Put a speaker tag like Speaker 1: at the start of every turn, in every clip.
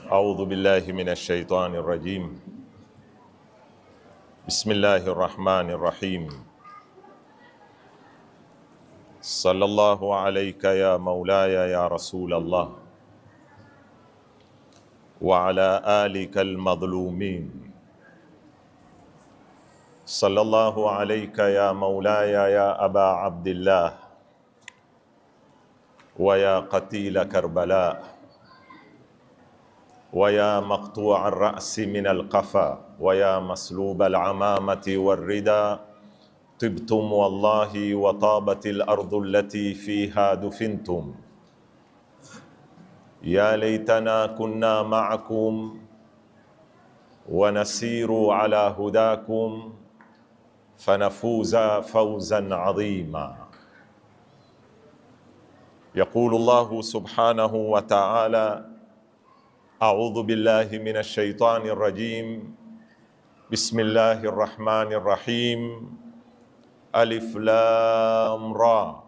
Speaker 1: أعوذ بالله من الشيطان الرجيم. بسم الله الرحمن الرحيم. صلى الله عليك يا مولاي يا رسول الله وعلى آلك المظلومين. صلى الله عليك يا مولاي يا أبا عبد الله ويا قتيل كربلاء ويا مقطوع الرأس من القفا ويا مسلوب العمامة والرداء، طبتم والله وطابت الأرض التي فيها دفنتم. يا ليتنا كنا معكم ونسير على هداكم فنفوز فوزا عظيما. يقول الله سبحانه وتعالى: أعوذ بالله من الشيطان الرجيم. بسم الله الرحمن الرحيم. ألف لام را،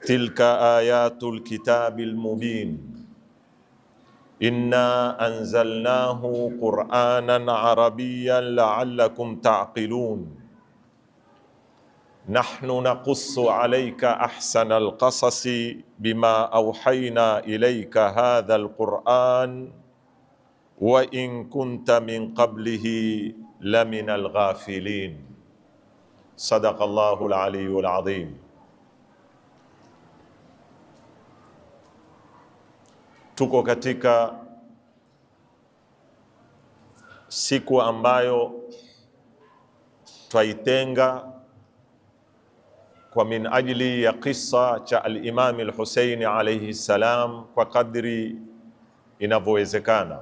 Speaker 1: تلك آيات الكتاب المبين، إنا أنزلناه قرآنا عربيا لعلكم تعقلون. نحن نقص عليك أحسن القصص بما أوحينا إليك هذا القرآن وإن كنت من قبله لمن الغافلين. صدق الله العلي العظيم. Tuko katika siku ambayo twaitenga kwa min ajili ya kisa cha al-Imam al-Husayn alayhi salam kwa kadri inavyowezekana,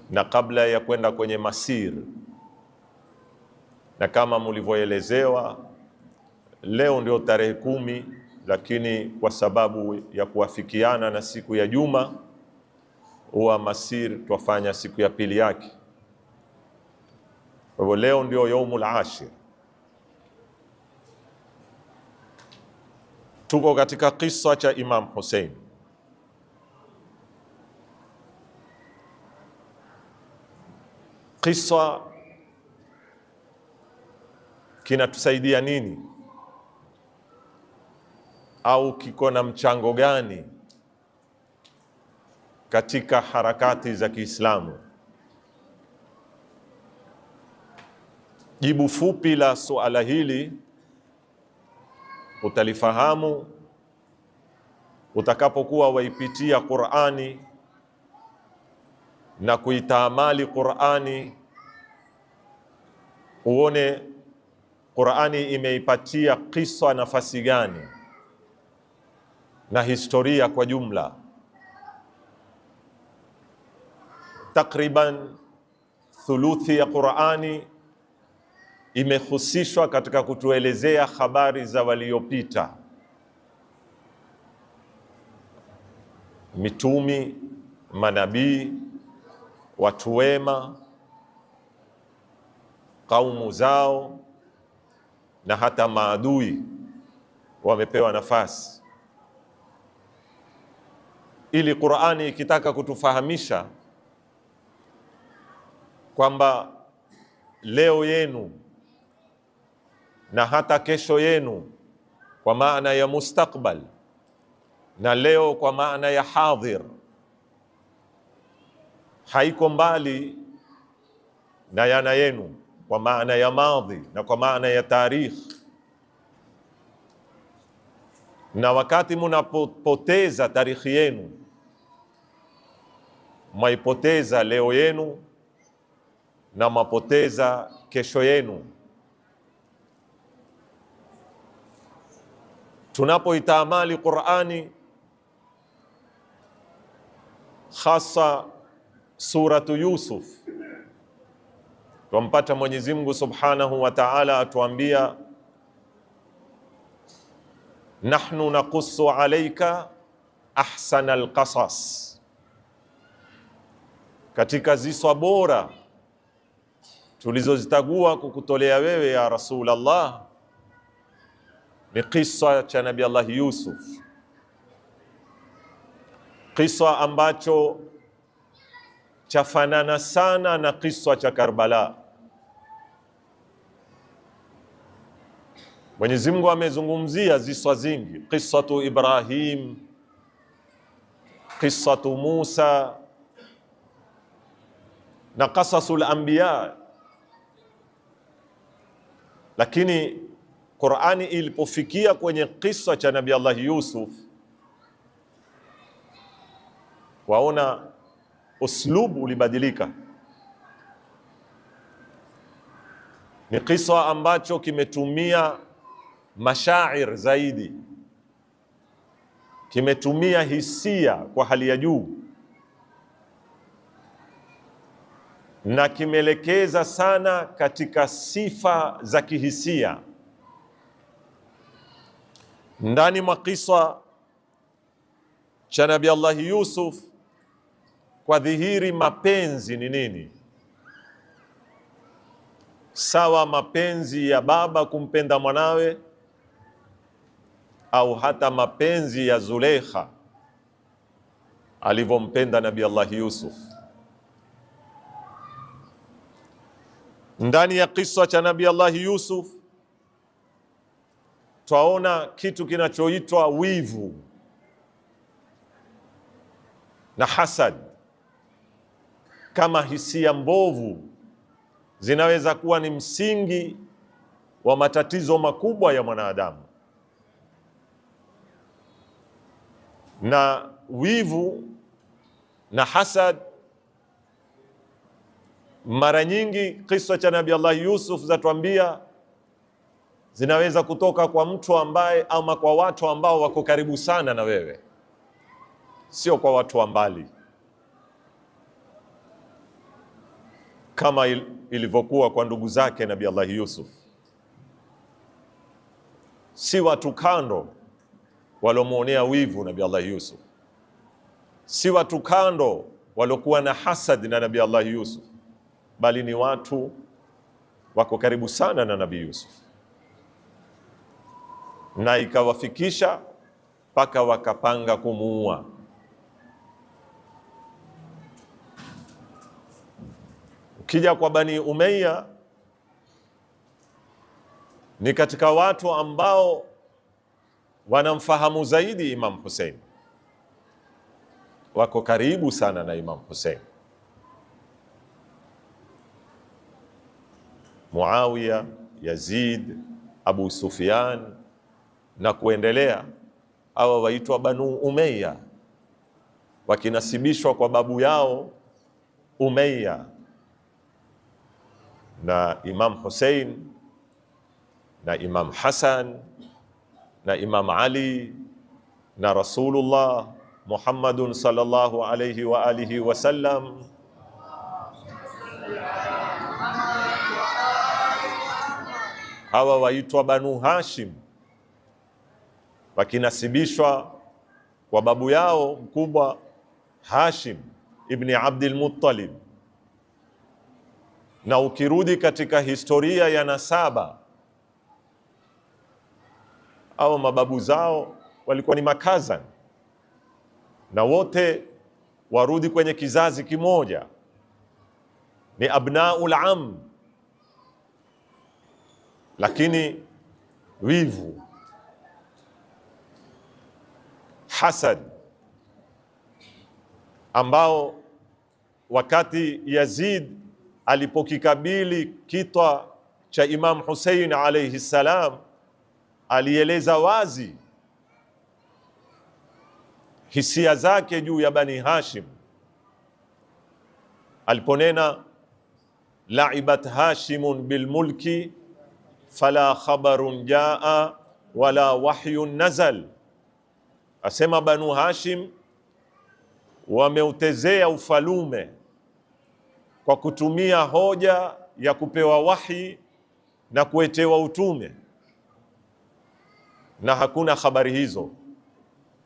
Speaker 1: na kabla ya kwenda kwenye masir, na kama mulivyoelezewa leo ndio tarehe 10, lakini kwa sababu ya kuwafikiana na siku ya Juma huwa masir twafanya siku ya pili yake. Kwa hivyo leo ndio yaumul ashir. Tuko katika kisa cha Imam Hussein. Kisa kinatusaidia nini au kiko na mchango gani katika harakati za Kiislamu? Jibu fupi la suala hili utalifahamu utakapokuwa waipitia Qur'ani na kuitaamali Qur'ani, uone Qur'ani imeipatia kisa nafasi gani na historia kwa jumla. Takriban thuluthi ya Qur'ani imehusishwa katika kutuelezea habari za waliopita, mitumi, manabii, watu wema, kaumu zao, na hata maadui wamepewa nafasi, ili Qur'ani ikitaka kutufahamisha kwamba leo yenu na hata kesho yenu kwa maana ya mustakbal, na leo kwa maana ya hadhir, haiko mbali na yana yenu kwa maana ya madhi na kwa maana ya tarikh. Na wakati munapoteza tarikhi yenu, mwaipoteza leo yenu na mapoteza kesho yenu. Tunapoitaamali Qur'ani, hasa suratu Yusuf, tumpata Mwenyezi Mungu Subhanahu wa Ta'ala atuambia: nahnu naqussu alayka ahsana alqasas, katika ziswa bora tulizozitagua kukutolea wewe ya Rasulullah ni kisa cha Nabii Allah Yusuf. Kisa ambacho chafanana sana na kisa cha Karbala. Mwenyezi Mungu amezungumzia ziswa zingi, qissatu Ibrahim, qissatu Musa na qasasul anbiya, lakini Qur'ani ilipofikia kwenye kisa cha Nabii Allah Yusuf, waona uslubu ulibadilika. Ni kisa ambacho kimetumia mashair zaidi, kimetumia hisia kwa hali ya juu, na kimeelekeza sana katika sifa za kihisia. Ndani mwa kisa cha Nabii Allah Yusuf kwa dhihiri mapenzi ni nini, sawa mapenzi ya baba kumpenda mwanawe au hata mapenzi ya Zulekha alivyompenda Nabii Allah Yusuf. Ndani ya kisa cha Nabii Allah Yusuf twaona kitu kinachoitwa wivu na hasad kama hisia mbovu zinaweza kuwa ni msingi wa matatizo makubwa ya mwanadamu. Na wivu na hasad, mara nyingi kisa cha Nabii Allah Yusuf zatuambia zinaweza kutoka kwa mtu ambaye ama kwa watu ambao wako karibu sana na wewe, sio kwa watu wa mbali, kama ilivyokuwa kwa ndugu zake Nabii Allah Yusuf. Si watu kando waliomuonea wivu Nabii Allah Yusuf, si watu kando waliokuwa na hasad na Nabii Allah Yusuf, bali ni watu wako karibu sana na Nabii Yusuf, na ikawafikisha mpaka wakapanga kumuua. Ukija kwa Bani Umayya, ni katika watu ambao wanamfahamu zaidi Imam Hussein, wako karibu sana na Imam Hussein. Muawiya, Yazid, Abu Sufyan na kuendelea, hawa waitwa Banu Umayya, wakinasibishwa kwa babu yao Umayya. Na Imam Hussein na Imam Hasan na Imam Ali na Rasulullah Muhammadun sallallahu alayhi wa alihi wasallam, hawa waitwa Banu Hashim, wakinasibishwa kwa babu yao mkubwa Hashim ibn Abdul Muttalib. Na ukirudi katika historia ya nasaba, au mababu zao walikuwa ni makazan, na wote warudi kwenye kizazi kimoja, ni abnaul am. Lakini wivu, hasad, ambao wakati Yazid alipokikabili kitwa cha Imam Hussein alayhi salam, alieleza wazi hisia zake juu ya Bani Hashim aliponena, laibat hashimun bilmulki fala khabarun jaa wala wahyun nazal. Asema Banu Hashim wameutezea ufalume kwa kutumia hoja ya kupewa wahi na kuetewa utume, na hakuna habari hizo,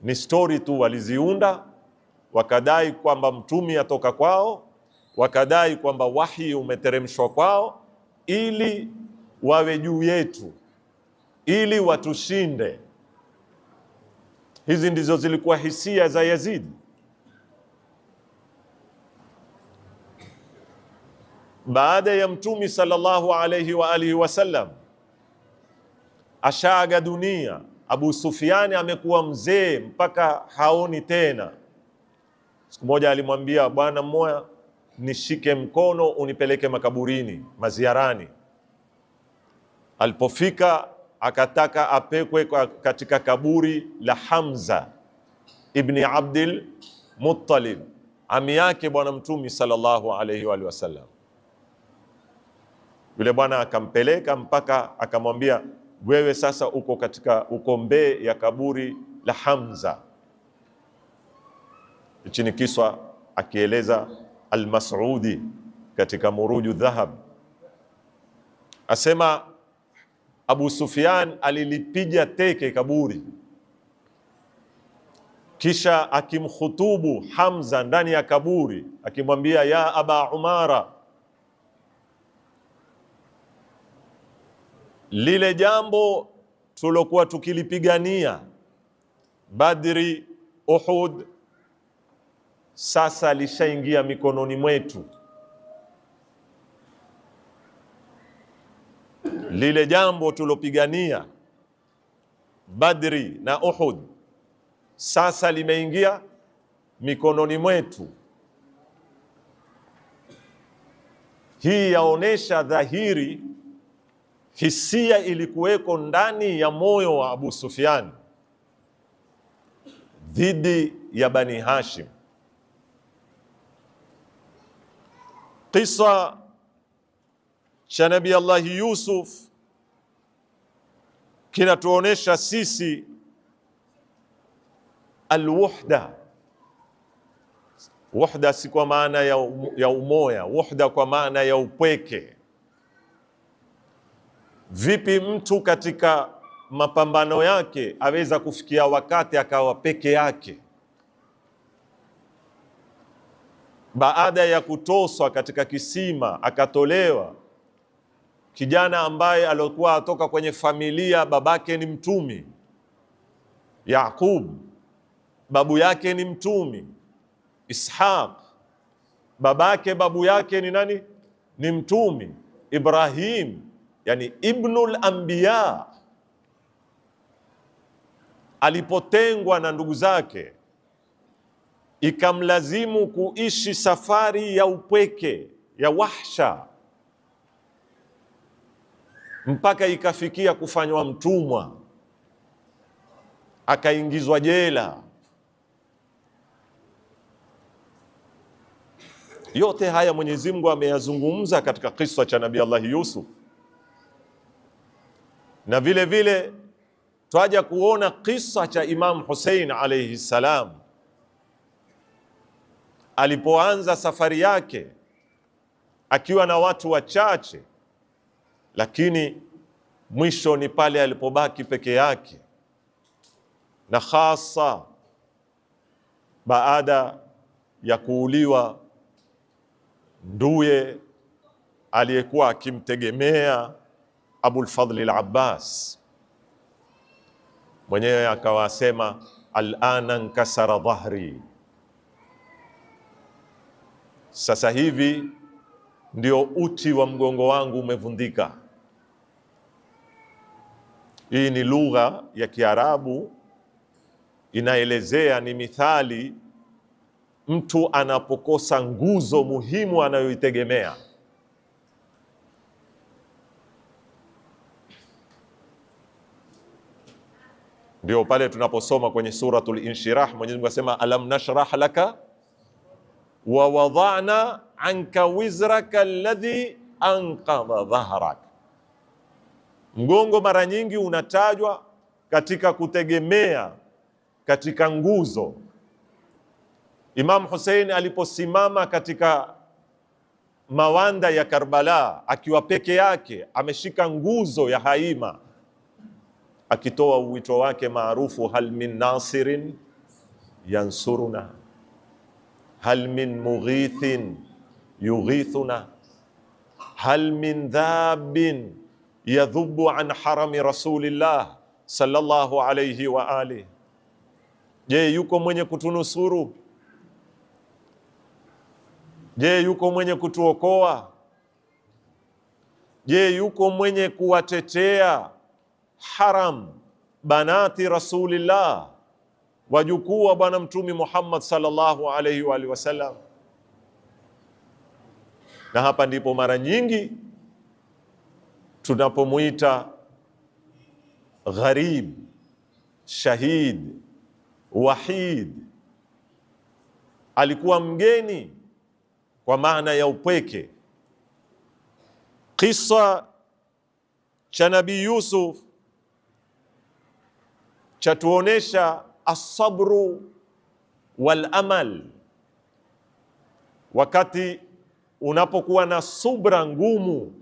Speaker 1: ni story tu waliziunda, wakadai kwamba mtume atoka kwao, wakadai kwamba wahi umeteremshwa kwao ili wawe juu yetu, ili watushinde. Hizi ndizo zilikuwa hisia za Yazid. baada ya Mtume sallallahu alayhi wa alihi wasallam ashaaga dunia, Abu Sufyan amekuwa mzee mpaka haoni tena. Siku moja alimwambia bwana mmoja, nishike mkono unipeleke makaburini, maziarani. Alipofika akataka apekwe katika kaburi la Hamza ibni Abdul Muttalib, ami yake bwana Mtume sallallahu alayhi wa sallam. Yule bwana akampeleka mpaka akamwambia, wewe sasa uko mbele ya kaburi la Hamza. Hichi ni kiswa akieleza Al-Mas'udi katika Muruju Dhahab. Asema Abu Sufyan alilipiga teke kaburi, kisha akimkhutubu Hamza ndani ya kaburi akimwambia, ya Aba Umara, lile jambo tulokuwa tukilipigania Badri, Uhud, sasa lishaingia mikononi mwetu. Lile jambo tulopigania Badri na Uhud sasa limeingia mikononi mwetu. Hii yaonesha dhahiri hisia ilikuweko ndani ya moyo wa Abu Sufyan dhidi ya Bani Hashim. Kisa cha Nabii Allah Yusuf kinatuonesha sisi alwuhda. Wuhda si kwa maana ya umoya, wuhda kwa maana ya upweke. Vipi mtu katika mapambano yake aweza kufikia wakati akawa peke yake? Baada ya kutoswa katika kisima akatolewa kijana ambaye alikuwa atoka kwenye familia, babake ni mtumi Yaqub, babu yake ni mtumi Ishaq, babake babu yake ni nani? Ni mtumi Ibrahim, yani ibnul anbiya. Alipotengwa na ndugu zake, ikamlazimu kuishi safari ya upweke, ya wahsha, mpaka ikafikia kufanywa mtumwa, akaingizwa jela. Yote haya Mwenyezi Mungu ameyazungumza katika kisa cha Nabii Allah Yusuf. Na vile vile twaja kuona kisa cha Imam Hussein alayhi salam, alipoanza safari yake akiwa na watu wachache, lakini mwisho ni pale alipobaki peke yake, na hasa baada ya kuuliwa nduye aliyekuwa akimtegemea Abul Fadhl al-Abbas. Mwenyewe akawasema, al'ana nkasara dhahri, sasa hivi ndio uti wa mgongo wangu umevundika. Hii ni lugha ya Kiarabu, inaelezea, ni mithali mtu anapokosa nguzo muhimu anayoitegemea. Ndio pale tunaposoma kwenye suratul Inshirah, Mwenyezi Mungu asema, alam nashrah laka wa wada'na anka wizraka alladhi anqadha dhahrak. Mgongo mara nyingi unatajwa katika kutegemea katika nguzo. Imam Hussein aliposimama katika mawanda ya Karbala akiwa peke yake, ameshika nguzo ya haima, akitoa wito wake maarufu, hal min nasirin yansuruna, hal min mughithin yughithuna, hal min dhabin yadhubu an harami rasulillah sallallahu alayhi wa alihi. Je, yuko mwenye kutunusuru? Je, yuko mwenye kutuokoa? Je, yuko mwenye kuwatetea haram banati Rasulillah, wajukuu wa Bwana Mtume Muhammad sallallahu alaihi wa alihi wasallam? Na hapa ndipo mara nyingi tunapomuita gharib, shahid, wahid, alikuwa mgeni kwa maana ya upweke. Kisa cha Nabii Yusuf chatuonesha asabru wal amal. Wakati unapokuwa na subra ngumu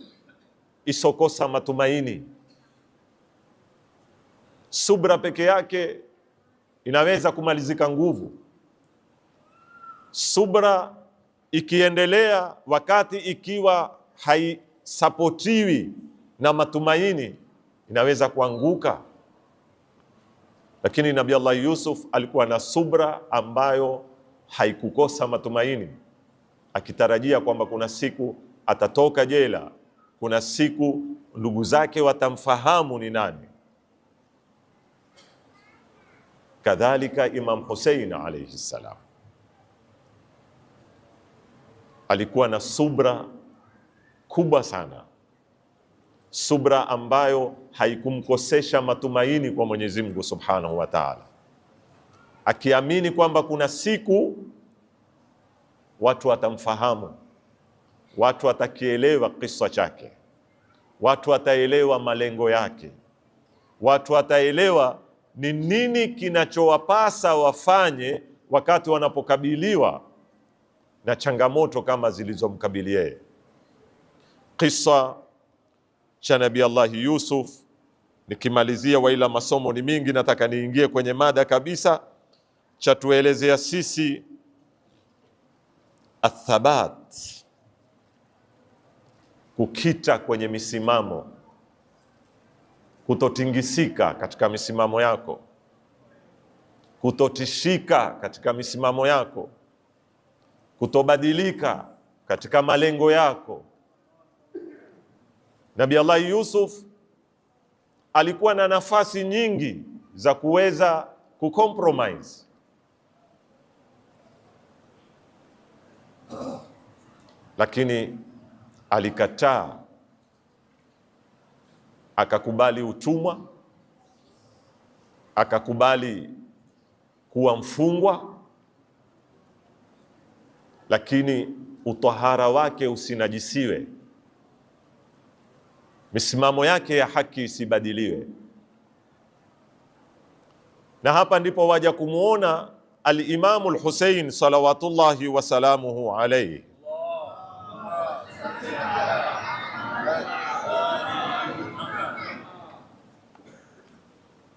Speaker 1: isokosa matumaini. Subra peke yake inaweza kumalizika nguvu. Subra ikiendelea wakati ikiwa haisapotiwi na matumaini inaweza kuanguka. Lakini Nabii Allah Yusuf alikuwa na subra ambayo haikukosa matumaini, akitarajia kwamba kuna siku atatoka jela, kuna siku ndugu zake watamfahamu ni nani. Kadhalika Imam Hussein alayhi salam alikuwa na subra kubwa sana, subra ambayo haikumkosesha matumaini kwa Mwenyezi Mungu Subhanahu wa Ta'ala, akiamini kwamba kuna siku watu watamfahamu, watu watakielewa kisa chake, watu wataelewa malengo yake, watu wataelewa ni nini kinachowapasa wafanye wakati wanapokabiliwa na changamoto kama zilizomkabili yeye. Kisa cha Nabii Allah Yusuf, nikimalizia, waila masomo ni mingi, nataka niingie kwenye mada kabisa, cha tuelezea sisi athabat, kukita kwenye misimamo, kutotingisika katika misimamo yako, kutotishika katika misimamo yako, kutobadilika katika malengo yako. Nabii Allah Yusuf alikuwa na nafasi nyingi za kuweza kucompromise, lakini alikataa, akakubali utumwa, akakubali kuwa mfungwa, lakini utahara wake usinajisiwe, misimamo yake ya haki isibadiliwe. Na hapa ndipo waja kumuona al-Imamu al-Hussein salawatullahi wa salamuhu alayhi.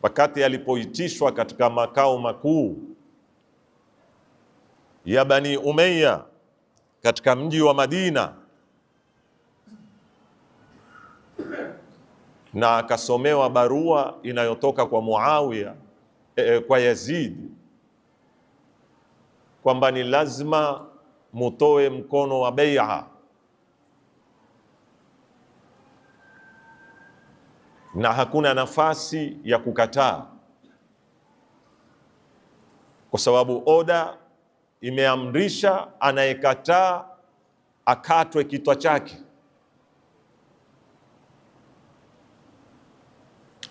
Speaker 1: Wakati alipoitishwa katika makao makuu ya Bani Umayya katika mji wa Madina, na akasomewa barua inayotoka kwa Muawiya kwa Yazid kwamba ni lazima mutoe mkono wa bai'a, na hakuna nafasi ya kukataa, kwa sababu oda imeamrisha anayekataa akatwe kichwa chake.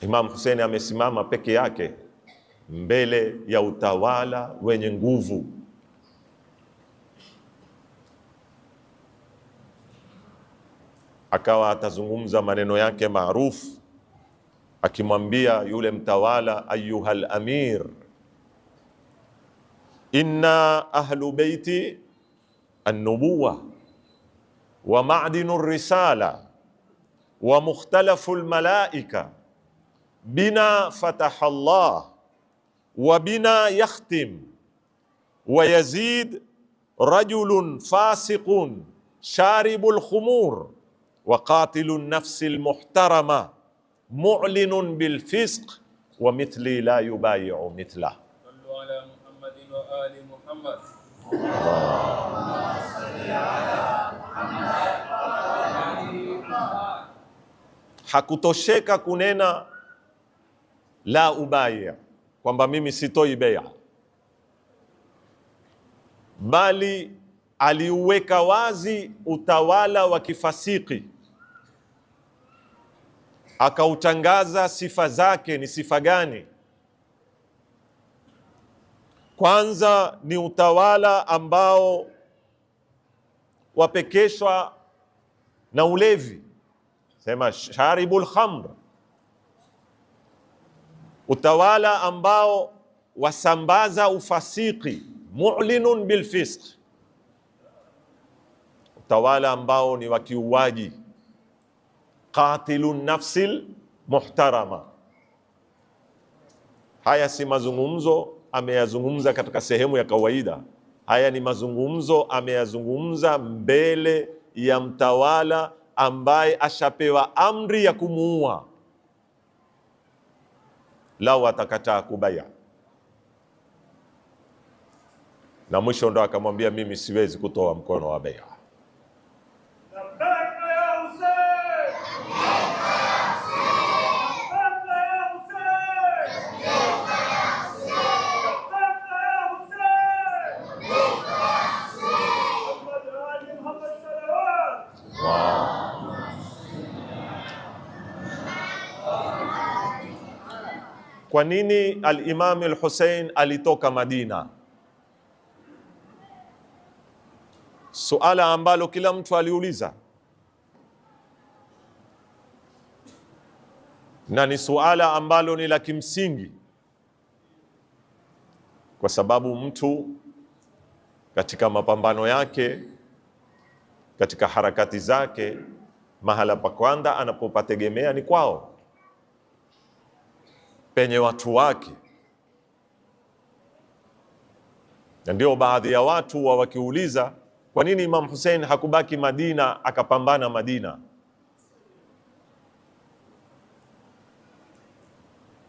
Speaker 1: Imam Hussein amesimama peke yake mbele ya utawala wenye nguvu. Akawa atazungumza maneno yake maarufu akimwambia yule mtawala, ayuhal amir, inna ahlu baiti an-nubuwa wa ma'dinu ar-risala wa mukhtalafu al-malaika bina fataha Allah wa bina yakhtim wa Yazid rajulun fasiqun sharibul khumur wa qatilun nafsi al-muhtarama mu'linun bil fisq wa mithli la yubayi'u mithlah.
Speaker 2: Sallu ala Muhammadin wa ali Muhammad. Allahumma salli ala Muhammad wa ali Muhammad.
Speaker 1: hakutosheka kunena la ubaya, kwamba mimi sitoi bai'a, bali aliuweka wazi utawala wa kifasiki, akautangaza sifa zake ni sifa gani. Kwanza ni utawala ambao wapekeshwa na ulevi, sema sharibul khamr, utawala ambao wasambaza ufasiki, mu'linun bil fisq, utawala ambao ni wakiuaji, qatilun nafsil muhtarama. Haya si mazungumzo ameyazungumza katika sehemu ya kawaida, haya ni mazungumzo ameyazungumza mbele ya mtawala ambaye ashapewa amri ya kumuua lau atakataa kubaya. Na mwisho ndo akamwambia mimi siwezi kutoa mkono wa bai'a. Kwa nini al-Imam al-Hussein alitoka Madina? Suala ambalo kila mtu aliuliza, na ni suala ambalo ni la kimsingi, kwa sababu mtu katika mapambano yake, katika harakati zake, mahala pa kwanza anapopategemea ni kwao, penye watu wake. Na ndio baadhi ya watu wakiuliza kwa nini Imam Hussein hakubaki Madina akapambana Madina.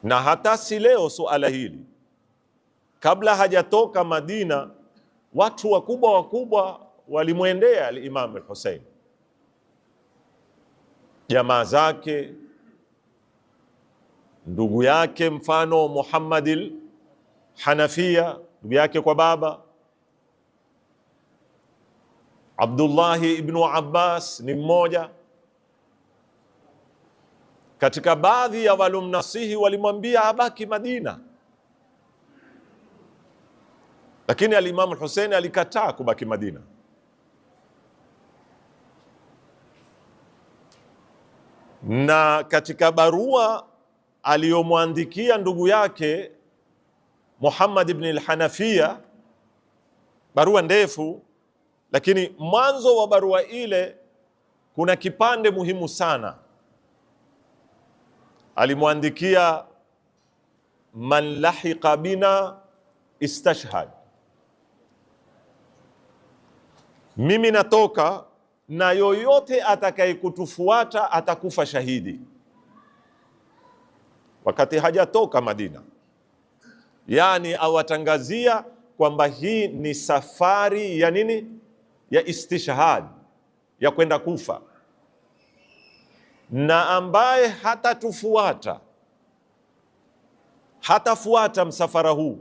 Speaker 1: Na hata si leo suala hili, kabla hajatoka Madina watu wakubwa walimwendea al-Imam al-Hussein, jamaa zake, ndugu yake, mfano Muhammad al-Hanafiya, ndugu yake kwa baba, Abdullahi ibn Abbas ni mmoja katika baadhi ya walomnasihi, walimwambia abaki Madina, lakini al-Imam al-Hussein alikataa kubaki Madina. Na katika barua aliyomwandikia ndugu yake Muhammad ibn al-Hanafiya, barua ndefu, lakini mwanzo wa barua ile kuna kipande muhimu sana. Alimwandikia man lahiqa bina istashhad, mimi natoka na yoyote atakayekutufuata atakufa shahidi. Wakati hajatoka Madina, yani awatangazia kwamba hii ni safari ya nini? Ya istishhad, ya kwenda kufa, na ambaye hatatufuata, hatafuata msafara huu,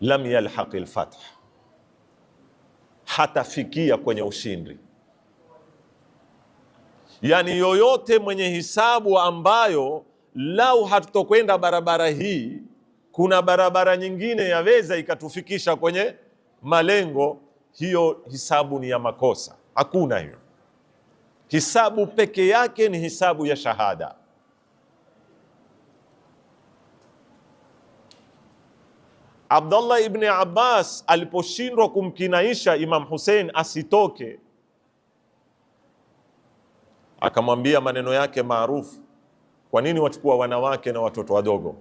Speaker 1: lam yalhaqil fath, hatafikia kwenye ushindi. Yani yoyote mwenye hisabu ambayo lau hatutokwenda barabara hii, kuna barabara nyingine yaweza ikatufikisha kwenye malengo, hiyo hisabu ni ya makosa. Hakuna hiyo hisabu, peke yake ni hisabu ya shahada. Abdullah ibn Abbas aliposhindwa kumkinaisha Imam Hussein asitoke, akamwambia maneno yake maarufu, kwa nini wachukua wanawake na watoto wadogo?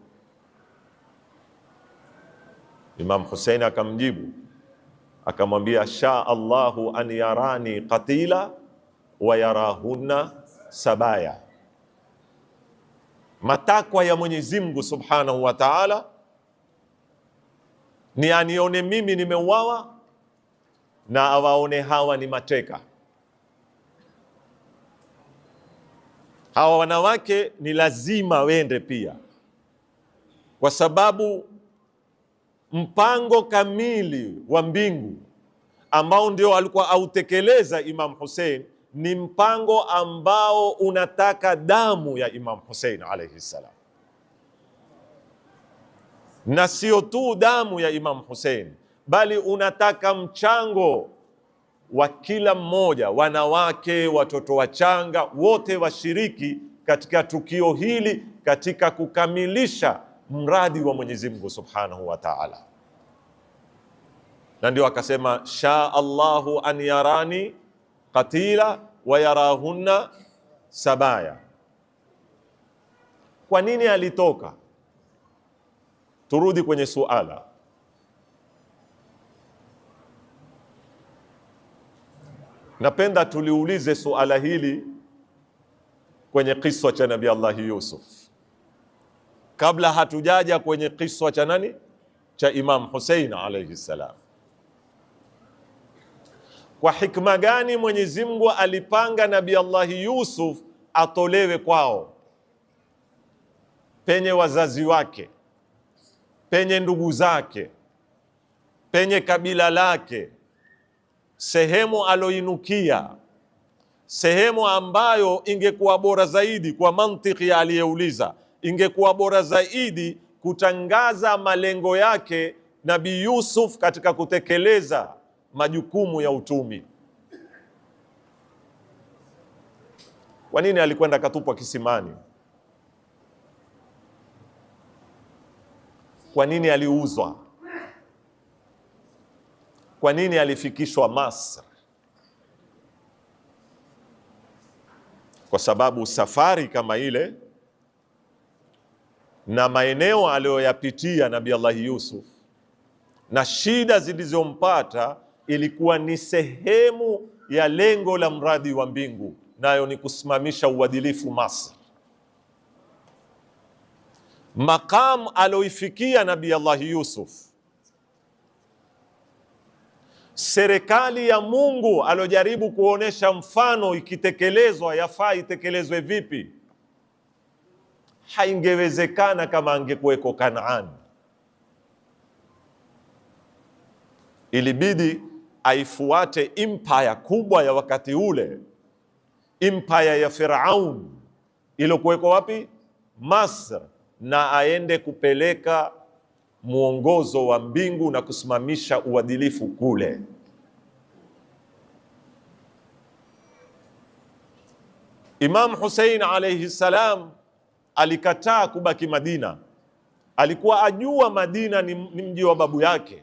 Speaker 1: Imam Hussein akamjibu akamwambia, sha Allahu an yarani qatila wa yarahunna sabaya, matakwa ya Mwenyezi Mungu Subhanahu wa Ta'ala ni anione mimi nimeuawa na awaone hawa ni mateka. hawa wanawake ni lazima wende pia, kwa sababu mpango kamili wa mbingu ambao ndio alikuwa autekeleza Imam Hussein ni mpango ambao unataka damu ya Imam Hussein alayhi salam, na sio tu damu ya Imam Hussein, bali unataka mchango wa kila mmoja, wanawake, watoto wachanga, wote washiriki katika tukio hili, katika kukamilisha mradi wa Mwenyezi Mungu Subhanahu wa Ta'ala. Na ndio akasema sha Allahu an yarani qatila wa yarahunna sabaya. Kwa nini alitoka? Turudi kwenye suala. Napenda tuliulize suala hili kwenye kiswa cha Nabii Allah Yusuf, kabla hatujaja kwenye kiswa cha nani, cha Imam Hussein alayhi salam. Kwa hikma gani Mwenyezi Mungu alipanga Nabii Allah Yusuf atolewe kwao, penye wazazi wake, penye ndugu zake, penye kabila lake, sehemu aloinukia, sehemu ambayo ingekuwa bora zaidi kwa mantiki ya aliyeuliza, ingekuwa bora zaidi kutangaza malengo yake Nabii Yusuf katika kutekeleza majukumu ya utumi. Kwa nini alikwenda katupwa kisimani? Kwa nini aliuzwa? Kwa nini alifikishwa Masr? Kwa sababu safari kama ile na maeneo aliyoyapitia Nabii Allah Yusuf na shida zilizompata ilikuwa ni sehemu ya lengo la mradi wa mbingu, nayo ni kusimamisha uadilifu Masr. Maqam aloifikia Nabii Allah Yusuf, serikali ya Mungu alojaribu kuonesha mfano ikitekelezwa yafaa itekelezwe vipi, haingewezekana kama angekuweko Kanaani. Ilibidi aifuate empire kubwa ya wakati ule, empire ya Firaun iliyokuweko wapi? Masr, na aende kupeleka muongozo wa mbingu na kusimamisha uadilifu kule. Imam Hussein alayhi salam alikataa kubaki Madina. Alikuwa ajua Madina ni mji wa babu yake,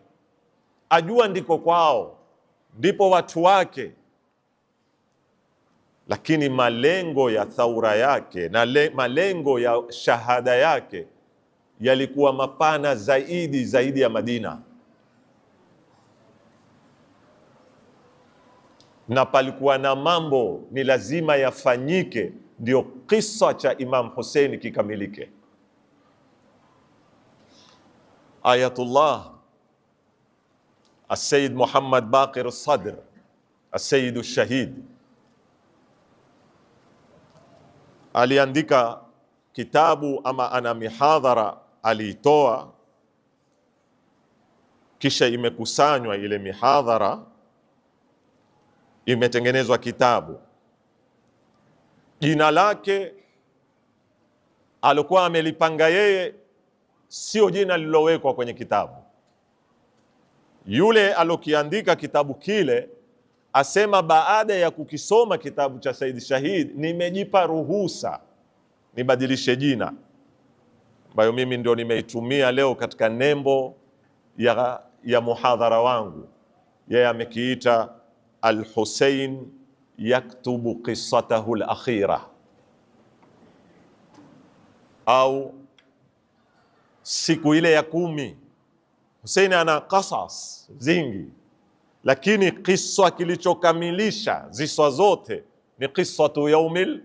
Speaker 1: ajua ndiko kwao, ndipo watu wake, lakini malengo ya thaura yake na malengo ya shahada yake yalikuwa mapana zaidi ya Madina, na palikuwa na mambo ni lazima yafanyike ndio kisa cha Imam Hussein kikamilike. Ayatullah As-Sayyid Muhammad Baqir As-Sadr, As-Sayyid Ash-Shahid, aliandika kitabu ama ana mihadhara aliitoa, kisha imekusanywa ile mihadhara, imetengenezwa kitabu. Jina lake alikuwa amelipanga yeye, sio jina lilowekwa kwenye kitabu. Yule alokiandika kitabu kile asema, baada ya kukisoma kitabu cha Said Shahid, nimejipa ruhusa nibadilishe jina, ambayo mimi ndio nimeitumia leo katika nembo ya muhadhara wangu. Yeye amekiita Al-Hussein yaktubu qissatahu al-akhira, au siku ile ya 10. Hussein ana qasas zingi, lakini kisa kilichokamilisha ziswa zote ni qissatu yaumil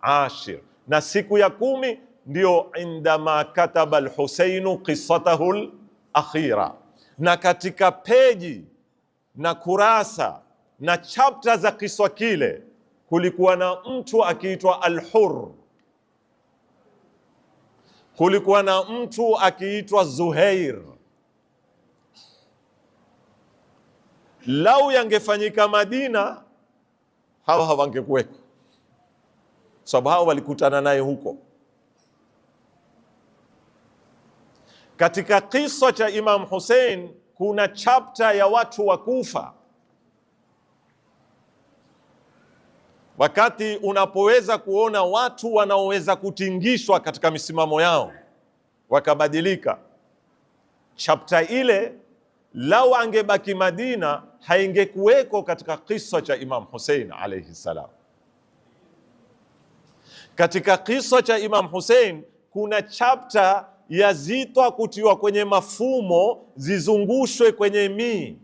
Speaker 1: ashir, na siku ya 10 ndio indama kataba al-Husainu qissatahu al-akhira. Na katika peji na kurasa na chapter za kiswa kile kulikuwa na mtu akiitwa Al-Hurr kulikuwa na mtu akiitwa Zuhair. Lau yangefanyika Madina, hawa hawangekuweko, sababu hawa walikutana naye huko. Katika kisa cha Imam Hussein kuna chapter ya watu wa Kufa. Wakati unapoweza kuona watu wanaoweza kutingishwa katika misimamo yao wakabadilika, chapter ile lau angebaki Madina haingekuweko katika kisa cha Imam Hussein alayhi salam. Katika kisa cha Imam Hussein kuna chapter yazitwa kutiwa kwenye mafumo zizungushwe kwenye mii,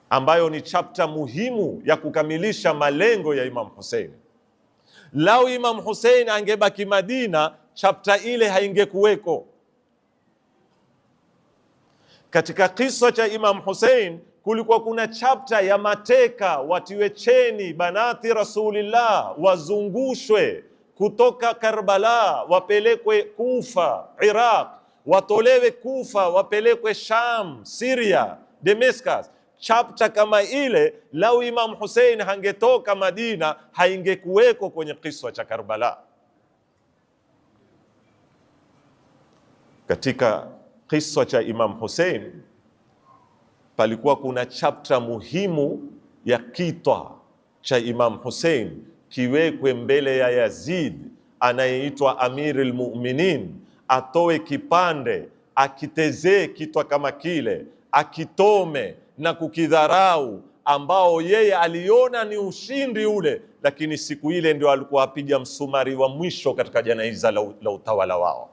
Speaker 1: ambayo ni chapter muhimu ya kukamilisha malengo ya Imam Hussein. Lau Imam Hussein angebaki Madina, chapter ile haingekuweko. Katika kisa cha Imam Hussein kulikuwa kuna chapter ya mateka watiwe cheni banati Rasulillah, wazungushwe kutoka Karbala wapelekwe Kufa Iraq, watolewe Kufa wapelekwe Sham Syria Damascus. Chapter kama ile lau Imam Hussein hangetoka Madina haingekuweko kwenye kisa cha Karbala. Katika kisa cha Imam Hussein palikuwa kuna chapter muhimu ya kitwa cha Imam Hussein kiwekwe mbele ya Yazid anayeitwa Amirul Mu'minin, atoe kipande akitezee kitwa kama kile, akitome na kukidharau, ambao yeye aliona ni ushindi ule, lakini siku ile ndio alikuwa apiga msumari wa mwisho katika janaiza la utawala wao.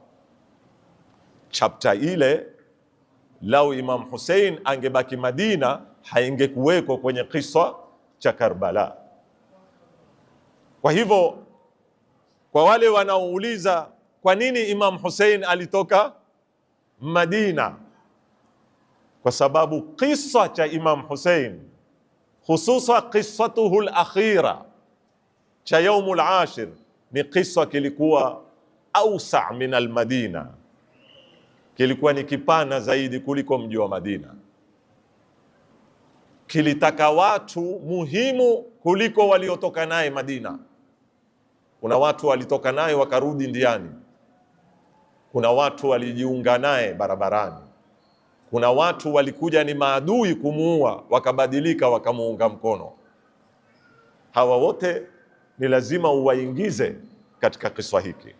Speaker 1: Chapter ile lau Imam Hussein angebaki Madina haingekuweko kwenye kisa cha Karbala. Kwa hivyo, kwa wale wanaouliza kwa nini Imam Hussein alitoka Madina, kwa sababu kisa cha Imam Hussein, hususa qissatuhu al-akhira cha yaumul ashir, ni kisa kilikuwa ausa min al-Madina, kilikuwa ni kipana zaidi kuliko mji wa Madina, kilitaka watu muhimu kuliko waliotoka naye Madina. Kuna watu walitoka naye wakarudi ndiani, kuna watu walijiunga naye barabarani, kuna watu walikuja ni maadui kumuua wakabadilika wakamuunga mkono. Hawa wote ni lazima uwaingize katika kisa hiki,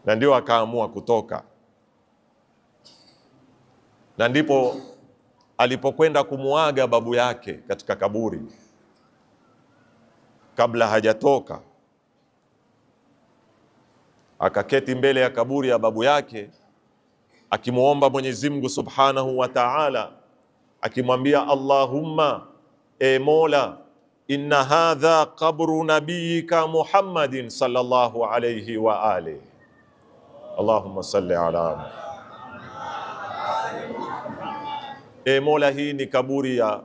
Speaker 1: na ndio akaamua kutoka. Na ndipo alipokwenda kumuaga babu yake katika kaburi, kabla hajatoka akaketi mbele ya kaburi ya babu yake akimuomba Mwenyezi Mungu Subhanahu wa Ta'ala, akimwambia Allahumma, e Mola, inna hadha qabru nabiyika Muhammadin sallallahu alayhi wa alihi, Allahumma salli ala. E Mola, hii ni kaburi ya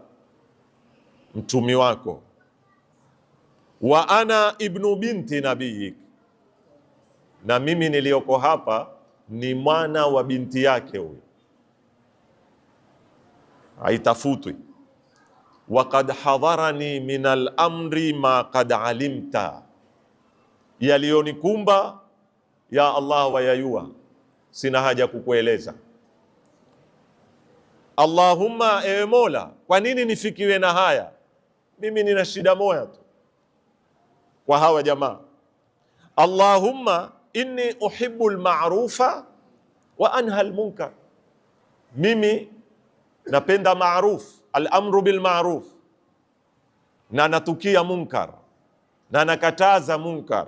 Speaker 1: mtumi wako, wa ana ibnu binti nabiyik, na mimi niliyoko hapa ni mwana wa binti yake huyo, haitafutwi. Wa qad hadharani min al-amri ma qad alimta, yaliyonikumba ya Allah wayayua, sina haja kukueleza. Allahumma, ewe Mola, kwa nini nifikiwe na haya? Mimi nina shida moja tu kwa hawa jamaa. Allahumma inni uhibbu al-ma'rufa wa anha al-munkar, mimi napenda ma'ruf, al-amru bil ma'ruf, na natukia munkar, na nakataza munkar.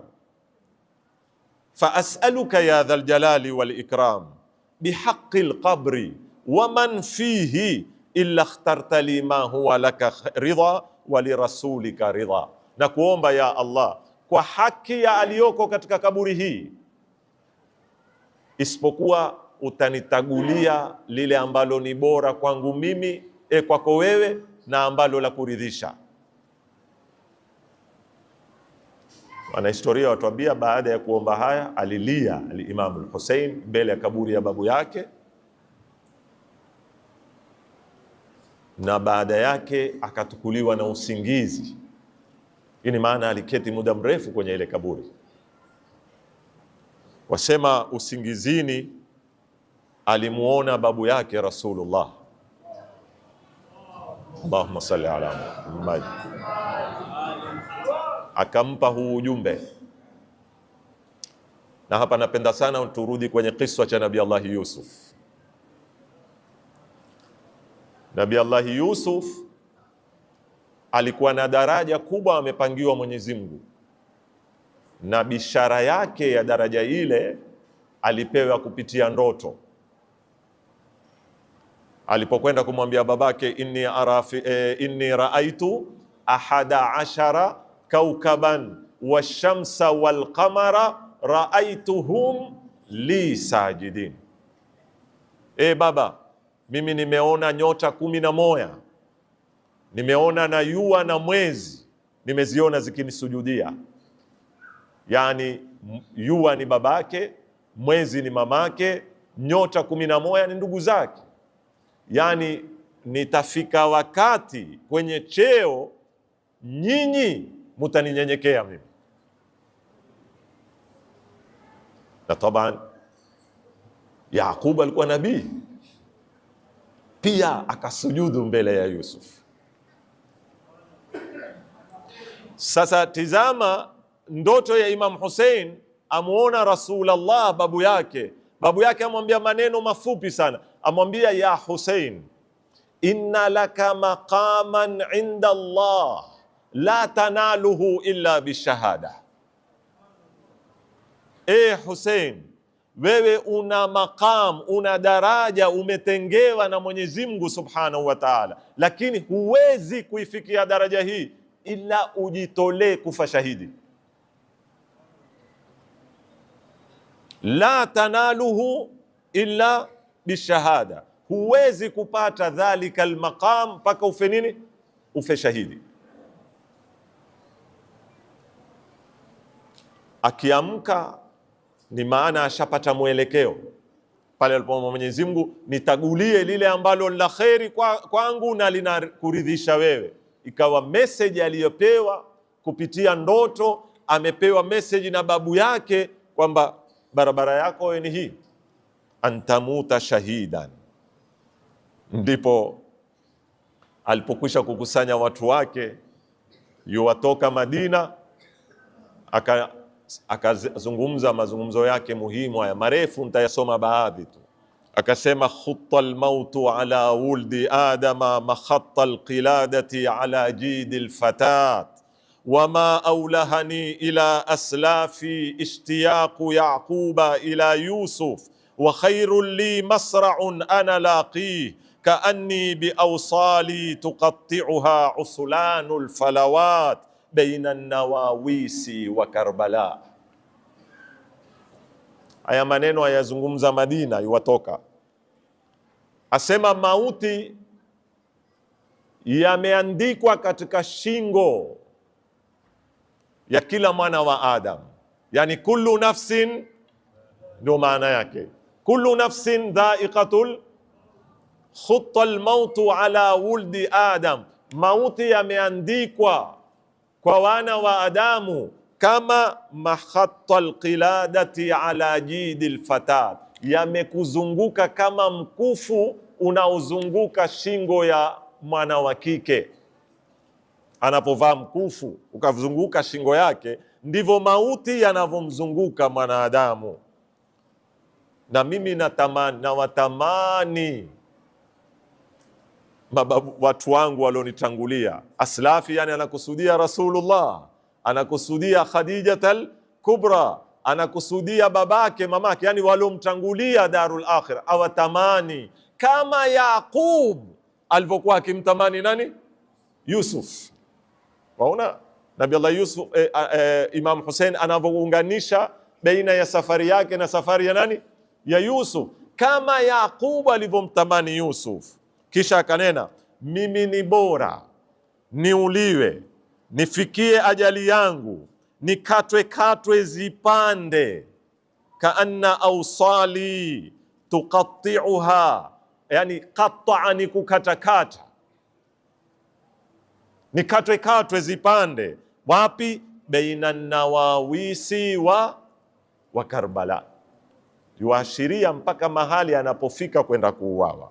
Speaker 1: Fa as'aluka ya dhal jalali wal ikram bihaqqi al-qabri wa man fihi illa ikhtarta li ma huwa laka ridha wa li rasulika ridha, na kuomba ya Allah kwa haki ya aliyoko katika kaburi hii, isipokuwa utanitagulia lile ambalo ni bora kwangu mimi, kwako wewe, na ambalo la kuridhisha. Wanahistoria watuambia baada ya kuomba haya alilia al-Imam al-Hussein mbele ya kaburi ya babu yake, na baada yake akatukuliwa na usingizi. Hii ni maana aliketi muda mrefu kwenye ile kaburi. Wasema usingizini alimuona babu yake Rasulullah, Allahumma salli ala Muhammad, akampa huu ujumbe. Na hapa napenda sana turudi kwenye kisa cha Nabii Allah Yusuf. Nabii Allah Yusuf alikuwa na daraja kubwa amepangiwa Mwenyezi Mungu, na bishara yake ya daraja ile alipewa kupitia ndoto. Alipokwenda kumwambia babake, inni raaitu ahada ashara kaukaban washamsa walqamara raaituhum li sajidin. Baba, mimi nimeona nyota 11, nimeona na jua na mwezi, nimeziona zikinisujudia. Yani jua ni babake, mwezi ni mamake, nyota 11 ni ndugu zake. Yani nitafika wakati kwenye cheo nyinyi mutaninyenyekea mimi. Na taban Yaqub alikuwa nabii pia, akasujudu mbele ya Yusuf. Sasa tizama ndoto ya Imam Hussein, amuona Rasulullah babu yake. Babu yake amwambia maneno mafupi sana, amwambia ya Hussein, inna laka maqaman inda Allah la tanaluhu illa bishahada. Hussein, wewe una maqam, una daraja umetengewa na Mwenyezi Mungu Subhanahu wa Ta'ala, lakini huwezi kuifikia daraja hii ila ujitolee kufa shahidi. La tanaluhu illa bishahada, huwezi kupata dhalika almaqam mpaka ufe nini? Ufe shahidi. Akiamka ni maana ashapata mwelekeo pale alipo Mwenyezi Mungu, nitagulie lile ambalo la kheri kwangu na linakuridhisha wewe. Ikawa message aliyopewa kupitia ndoto, amepewa message na babu yake kwamba barabara yako wewe ni hii, antamuta shahidan. Ndipo alipokwisha kukusanya watu wake, yuwatoka Madina, akazungumza mazungumzo yake muhimu haya marefu, nitayasoma baadhi tu. Akasema, khutta almautu ala wuldi adama makhatta alqiladati ala jidi alfatat wama aulahani ila aslafi ishtiyaqu yaquba ila yusuf wa khairun li masra'un ana laqih kaanni biawsali tuqatti'uha usulanu alfalawat baina an-nawawisi wa Karbala. Haya maneno ayazungumza Madina, yuwatoka. Asema mauti yameandikwa katika shingo ya kila mwana wa Adam, yani kullu nafsin, ndio maana yake kullu nafsin dha'iqatul, khutta al-mautu ala wuldi Adam, mauti yameandikwa kwa wana wa Adamu kama makhatta alqiladati ala jidi alfatat, yamekuzunguka kama mkufu unaozunguka shingo ya mwana wa kike. Anapovaa mkufu ukazunguka shingo yake, ndivyo mauti yanavyomzunguka mwanadamu. Na mimi nawatamani watu wangu walionitangulia, aslafi, yani anakusudia Rasulullah, anakusudia Khadijatul Kubra, anakusudia babake, mamake, yani waliomtangulia darul akhirah, awatamani kama Yaqub alivyokuwa akimtamani nani? Yusuf. Waona Nabii Allah Yusuf, Imam Hussein anavyounganisha baina ya safari yake na safari ya nani? Ya Yusuf, kama Yaqub alivyomtamani Yusuf. Kisha akanena, mimi ni bora niuliwe, nifikie ajali yangu, ni katwe katwe zipande, kaanna awsali tuqatti'uha, yani qatta'a ni kukatakata, ni katwe katwe zipande. Wapi? Baina nawawisi wa Karbala, yuashiria mpaka mahali anapofika kwenda kuuawa.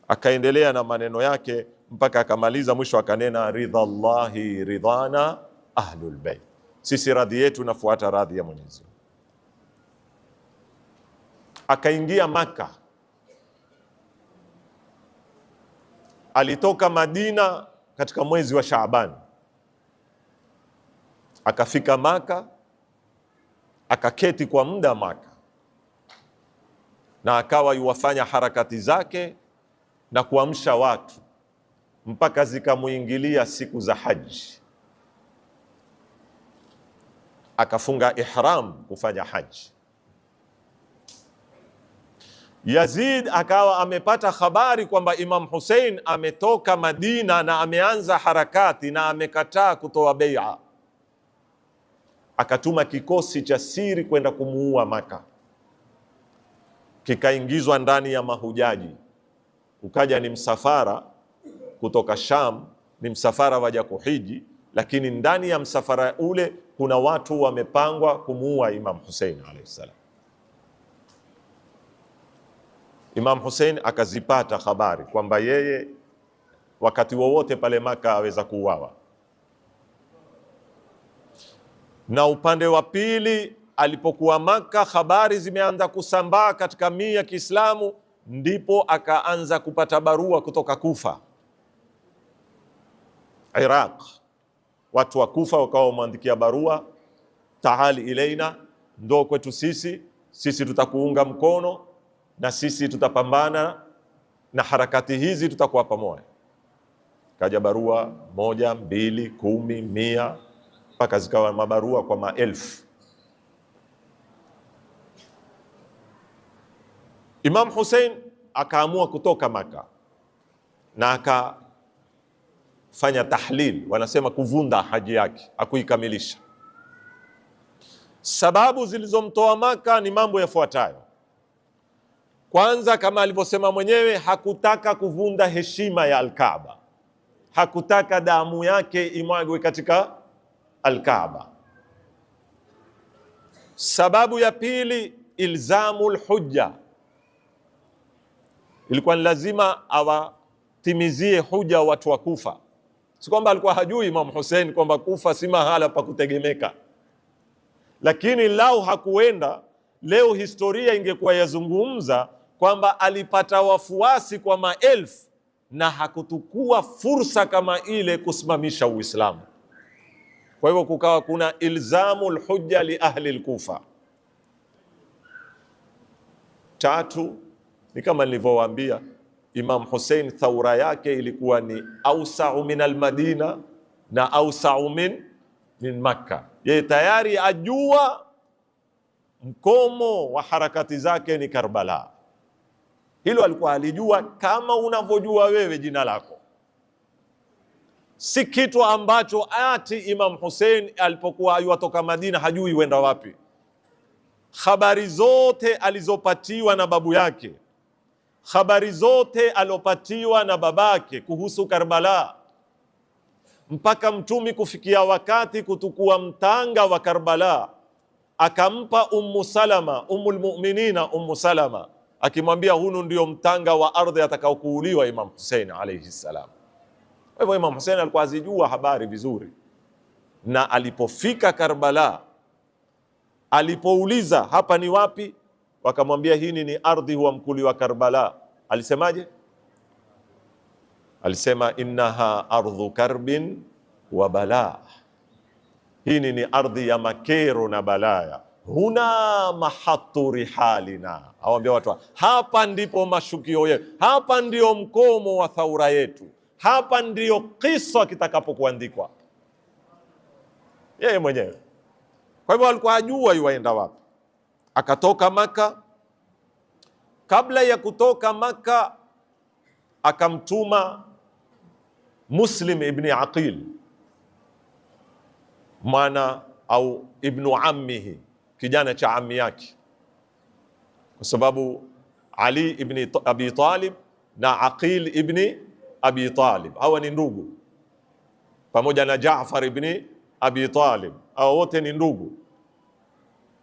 Speaker 1: Akaendelea na maneno yake mpaka akamaliza, mwisho akanena ridhallahi ridhana ahlul bait, sisi radhi yetu nafuata radhi ya Mwenyezi Mungu. Akaingia Maka, alitoka Madina katika mwezi wa Shaaban, akafika Maka, akaketi kwa muda Maka, na akawa yuwafanya harakati zake na kuamsha watu mpaka zikamuingilia siku za haji, akafunga ihram kufanya haji. Yazid akawa amepata habari kwamba Imam Hussein ametoka Madina na ameanza harakati na amekataa kutoa bai'a. Akatuma kikosi cha siri kwenda kumuua Maka, kikaingizwa ndani ya mahujaji. Ukaja ni msafara kutoka Sham, ni msafara waja kuhiji, lakini ndani ya msafara ule kuna watu wamepangwa kumuua Imam Hussein alayhi salam. Imam Hussein akazipata habari kwamba yeye wakati wowote pale Maka aweza kuuawa. Na upande wa pili, alipokuwa Maka, habari zimeanza kusambaa katika miji ya Kiislamu, ndipo akaanza kupata barua kutoka Kufa, Iraq. Watu wa Kufa wakawa wamwandikia barua, taali ilaina, ndo kwetu sisi tutakuunga mkono na sisi tutapambana na harakati hizi, tutakuwa pamoja. Kaja barua 1, 2, 10, 100 mpaka zikawa mabarua kwa maelfu. Imam Hussein akaamua kutoka Maka na akafanya tahlil, wanasema kuvunda haji yake, akuikamilisha. Sababu zilizomtoa Maka ni mambo yafuatayo. Kwanza, kama alivyosema mwenyewe, hakutaka kuvunda heshima ya Al-Kaaba, hakutaka damu yake imwagwe katika Al-Kaaba. Sababu ya pili, ilzamul hujja, ilikuwa ni lazima awatimizie huja watu wa Kufa. Si kwamba alikuwa hajui Imam Hussein kwamba Kufa si mahala pa kutegemeka, lakini lau hakuenda, leo historia ingekuwa yazungumza kwamba alipata wafuasi kwa maelfu na hakutukua fursa kama ile kusimamisha Uislamu. Kwa hivyo kukawa kuna ilzamul hujja li ahli al-Kufa. Tatu, ni kama nilivyowaambia, Imam Hussein thaura yake ilikuwa ni ausau min al-Madina na ausau min Makka. Yeye tayari ajua mkomo wa harakati zake ni Karbala. Hilo alikuwa alijua kama unavyojua wewe jina lako. Si kitu ambacho ati Imam Hussein alipokuwa yuatoka Madina hajui wenda wapi. Habari zote alizopatiwa na babu yake, habari zote alopatiwa na babake kuhusu Karbala, mpaka Mtumi kufikia wakati kutukua mtanga wa Karbala, akampa Ummu Salama, Ummul Mu'minina Ummu Salama, akimwambia hunu ndio mtanga wa ardhi atakaokuuliwa Imam Hussein alayhi salam. Kwa hivyo Imam Hussein alikuwa azijua habari vizuri, na alipofika Karbala, alipouliza hapa ni wapi, wakamwambia hii ni ardhi huwa mkuli wa Karbala. Alisemaje? Alisema innaha ardhu karbin wa bala, hii ni ardhi ya makero na balaya. Huna mahatu rihalina, awambia watu hapa ndipo mashukio yetu, hapa ndio mkomo wa thaura yetu, hapa ndio kisa kitakapokuandikwa. Yeye mwenyewe. Kwa hivyo alikuwa ajua yuaenda wapi. Akatoka Maka. Kabla ya kutoka Maka, akamtuma Muslim ibn Aqil, mwana au ibnu ammihi, kijana cha ammi yake, kwa sababu Ali ibn Abi Talib na Aqil ibn Abi Talib hawa ni ndugu, pamoja na Jaafar ibn Abi Talib, hao wote ni ndugu.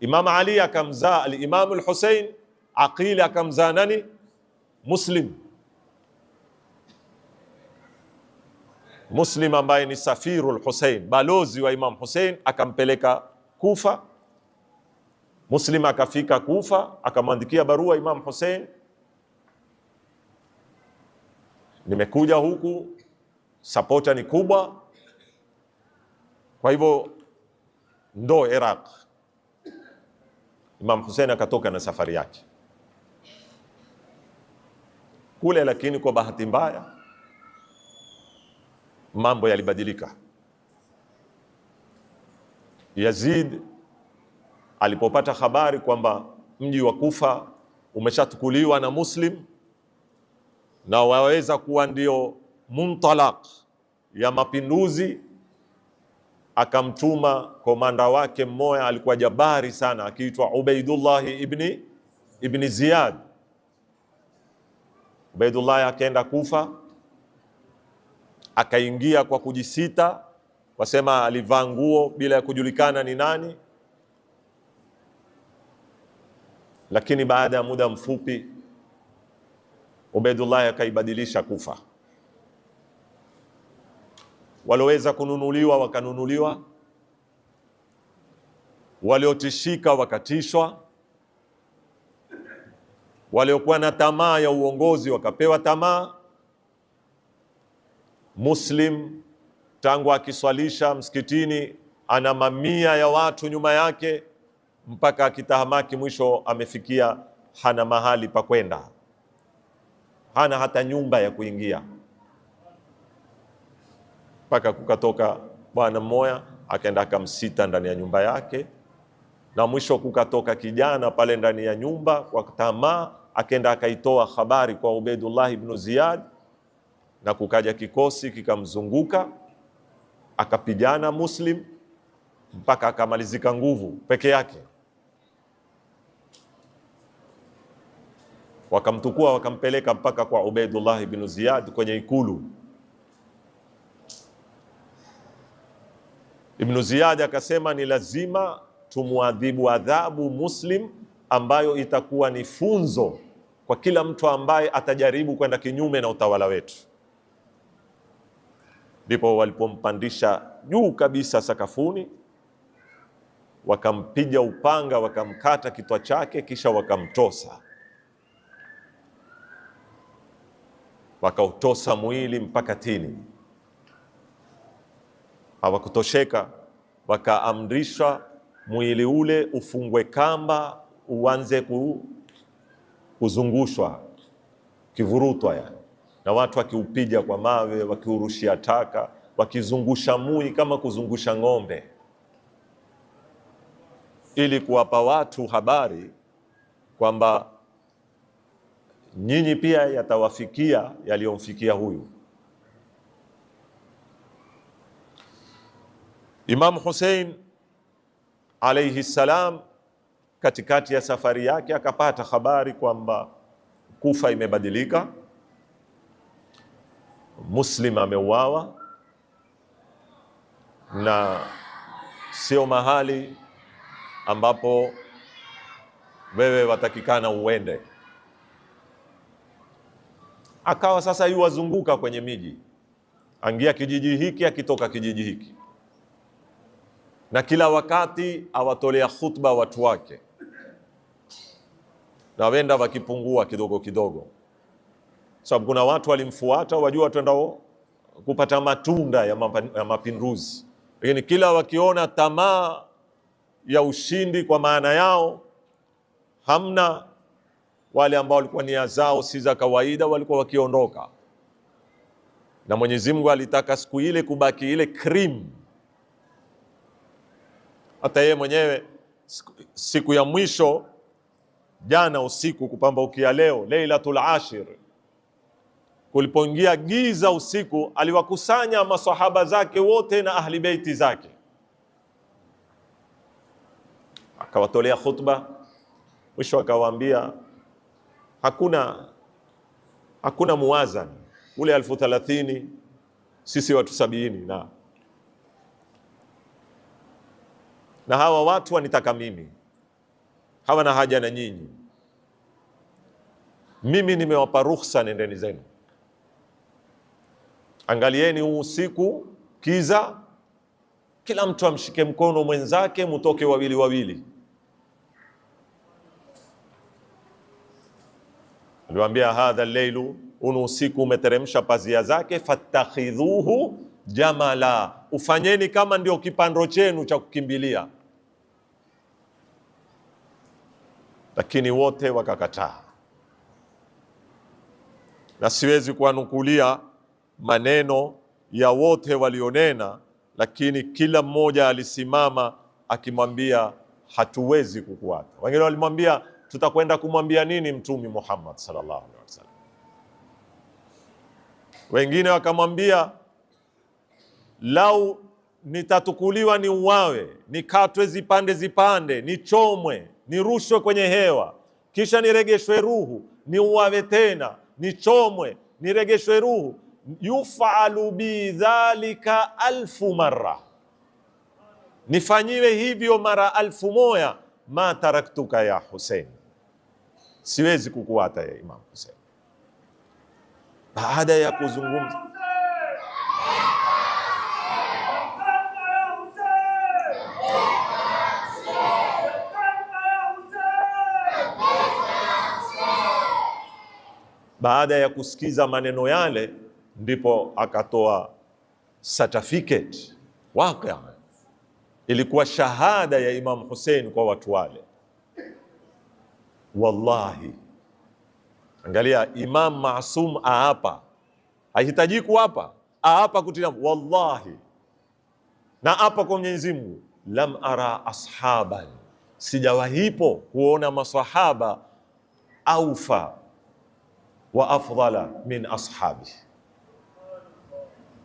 Speaker 1: Imam Ali akamzaa al-Imam al-Hussein, Aqil akamzaa nani? Muslim. Muslim ambaye ni safiru al-Hussein, balozi wa Imam Hussein, akampeleka Kufa. Muslim akafika Kufa, akamwandikia barua Imam Hussein, nimekuja huku, sapota ni kubwa, kwa hivyo ndo Iraq. Imam Hussein akatoka na safari yake kule, lakini kwa bahati mbaya mambo yalibadilika. Yazid alipopata habari kwamba mji wa Kufa umeshatukuliwa na Muslim na waweza kuwa ndio muntalaq ya mapinduzi, akamtuma komanda wake mmoja, alikuwa jabari sana, akiitwa Ubaidullah ibn Ziyad. Ubaidullah akaenda Kufa, akaingia kwa kujisita, wasema alivaa nguo bila ya kujulikana ni nani, lakini baada ya muda mfupi Ubaidullah akaibadilisha Kufa. Waloweza kununuliwa wakanunuliwa, waliotishika wakatishwa, waliokuwa na tamaa ya uongozi wakapewa tamaa. Muslim tangu akiswalisha msikitini ana mamia ya watu nyuma yake, mpaka akitahamaki mwisho amefikia hana mahali pa kwenda, hana hata nyumba ya kuingia, mpaka kukatoka bwana mmoja akaenda akamsita ndani ya nyumba yake, na mwisho kukatoka kijana pale ndani ya nyumba kwa tamaa, akaenda akaitoa habari kwa Ubaidullah ibn Ziyad, na kukaja kikosi kikamzunguka, akapigana Muslim mpaka akamalizika nguvu peke yake. Wakamtukua wakampeleka mpaka kwa Ubaidullah ibn Ziyad kwenye ikulu. Ibn Ziyad akasema ni lazima tumuadhibu adhabu Muslim ambayo itakuwa ni funzo kwa kila mtu ambaye atajaribu kwenda kinyume na utawala wetu. Ndipo walipompandisha juu kabisa sakafuni, wakampiga upanga, wakamkata kichwa chake, kisha wakamtosa, wakautosa mwili mpaka tini. Hawakutosheka, wakaamrisha mwili ule ufungwe kamba, uanze kuzungushwa, kivurutwa yani, na watu wakiupiga kwa mawe, wakiurushia taka, wakizungusha mui kama kuzungusha ng'ombe, ili kuwapa watu habari kwamba nyinyi pia yatawafikia yaliyomfikia huyu. Imam Hussein alayhi salam katikati ya safari yake akapata habari kwamba Kufa imebadilika, Muslim ameuawa na sio mahali ambapo wewe watakikana uende. Akawa sasa yuwazunguka kwenye miji, angia kijiji hiki akitoka kijiji hiki, na kila wakati awatolea khutba watu wake, na wenda wakipungua kidogo kidogo, sababu kuna watu walimfuata, wajua twendao kupata matunda ya mapinduzi, lakini kila wakiona tamaa ya ushindi kwa maana yao hamna, wale ambao walikuwa nia zao si za kawaida walikuwa wakiondoka. Na Mwenyezi Mungu alitaka siku ile kubaki ile cream. Hata yeye mwenyewe siku ya mwisho jana usiku kupambaukia leo Lailatul Ashir, kulipoingia giza usiku, aliwakusanya masahaba zake wote na ahli beiti zake, akawatolea khutba, mwisho akawaambia hakuna muwazani, ule 30,000 sisi watu 70 na hawa watu wanitaka mimi, hawana haja na nyinyi. Mimi nimewapa ruhusa, nendeni zenu. Angalieni huu usiku kiza, kila mtu amshike mkono mwenzake, mutoke wawili wawili. Aliwaambia hadha leilu, unu usiku umeteremsha pazia zake, fattakhidhuhu jamala, ufanyeni kama ndio kipando chenu cha kukimbilia. Lakini wote wakakataa, na siwezi kuwanukulia maneno ya wote walionena, lakini kila mmoja alisimama akimwambia hatuwezi kukuata. Wengine walimwambia tutakwenda kumwambia nini Mtume Muhammad sallallahu alaihi wasallam. Wengine wakamwambia lau nitatukuliwa ni uwawe, nikatwe zipande, nichomwe, nirushwe kwenye hewa, kisha niregeshwe ruhu, ni uwawe tena, nichomwe, niregeshwe ruhu, yufalu bi dhalika 1000 marra, nifanyiwe hivyo mara 1000, ma taraktuka ya Hussein, siwezi kukuata ya Imam Hussein. Baada ya kuzungumza baada ya kusikiza maneno yale, ndipo akatoa certificate. Waqia ilikuwa shahada ya Imam Hussein kwa watu wale. Wallahi, angalia, Imam Maasum aapa, hahitaji kuapa, aapa kutina, wallahi na apa kwa Mwenyezi Mungu, lam ara ashaban, sijawahipo kuona masahaba aufa wa afdala min ashabi,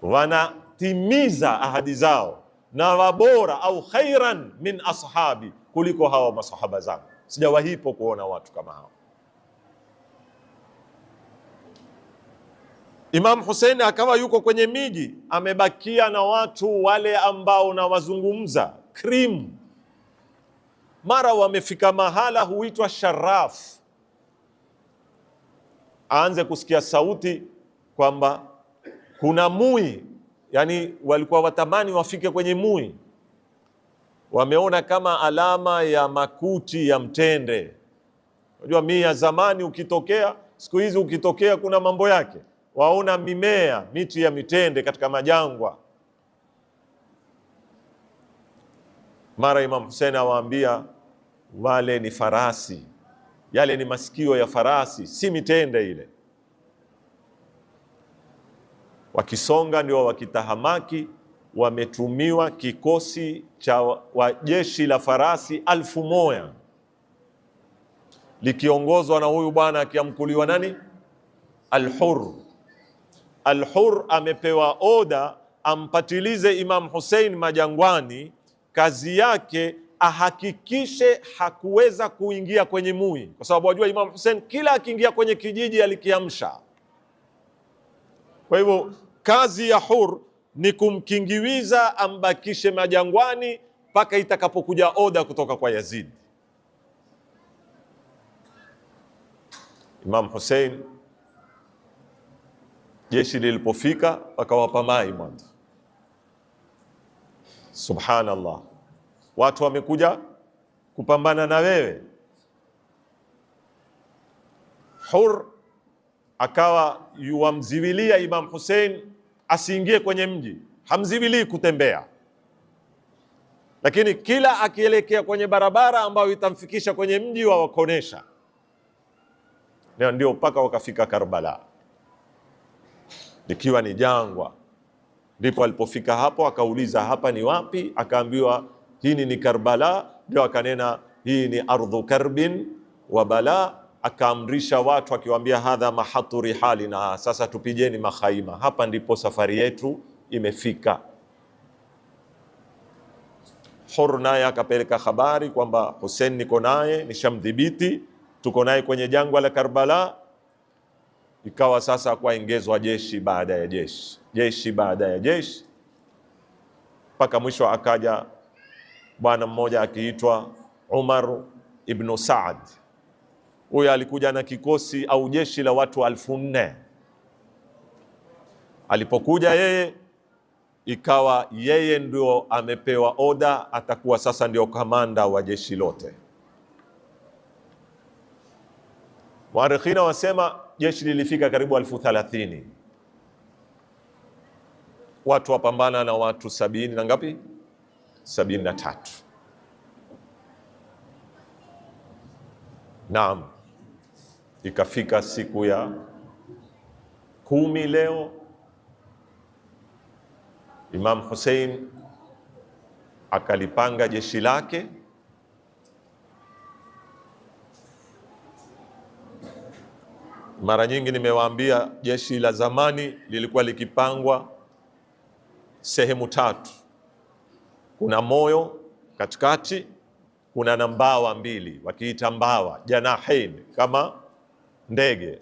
Speaker 1: wanatimiza ahadi zao na wabora au khairan min ashabi, kuliko hawa masahaba zangu. Sijawahipo kuona watu kama hao. Imam Hussein akawa yuko kwenye miji, amebakia na watu wale ambao na wazungumza krim. Mara wamefika mahala huitwa Sharaf, aanze kusikia sauti kwamba kuna mui, yani walikuwa watamani wafike kwenye mui, wameona kama alama ya makuti ya mtende. Unajua mii ya zamani ukitokea, siku hizi ukitokea kuna mambo yake, waona mimea, miti ya mitende katika majangwa. Mara Imam Hussein awaambia wale ni farasi, yale ni masikio ya farasi, si mitende ile. Wakisonga ndio wakitahamaki, wametumiwa kikosi cha wa jeshi la farasi 1000 likiongozwa na huyu bwana akiamkuliwa nani? Al-Hurr. Al-Hurr amepewa oda ampatilize Imam Hussein majangwani, kazi yake ahakikishe hakuweza kuingia kwenye mui, kwa sababu wajua Imam Hussein kila akiingia kwenye kijiji alikiamsha. Kwa hivyo kazi ya Hurr ni kumkingiwiza ambakishe majangwani mpaka itakapokuja oda kutoka kwa Yazid. Imam Hussein jeshi lilipofika wakawapa mai mwanzo. Subhanallah, watu wamekuja kupambana na wewe. Hurr akawa yuwamziwilia Imam Hussein asiingie kwenye mji, hamziwilii kutembea, lakini kila akielekea kwenye barabara ambayo itamfikisha kwenye mji wa wakonesha. Ndio mpaka wakafika Karbala, likiwa ni jangwa. Ndipo alipofika hapo akauliza hapa ni wapi? Akaambiwa hii ni Karbala. Ndio akanena hii ni ardhu karbin wa bala. Akaamrisha watu akiwaambia hadha mahatu rihalina, sasa tupigeni makhaima, hapa ndipo safari yetu imefika. Hur naye akapeleka habari kwamba Hussein niko naye, nishamdhibiti, tuko naye kwenye jangwa la Karbala. Ikawa sasa kwaongezwa jeshi baada ya jeshi, jeshi baada ya jeshi, mpaka mwisho akaja bwana mmoja akiitwa Umar ibn Saad. Huyo alikuja na kikosi au jeshi la watu 4,000. Alipokuja yeye, ikawa yeye ndio amepewa oda, atakuwa sasa ndio kamanda wa jeshi lote. Muarikhina wasema jeshi lilifika karibu 30,000. Watu wapambana na watu 70 na ngapi? 73. Naam, ikafika siku ya 10 leo, Imam Hussein akalipanga jeshi lake. Mara nyingi nimewaambia jeshi la zamani lilikuwa likipangwa sehemu 3. Kuna moyo katikati, kuna na mbawa 2, wakiita mbawa janahin, kama ndege.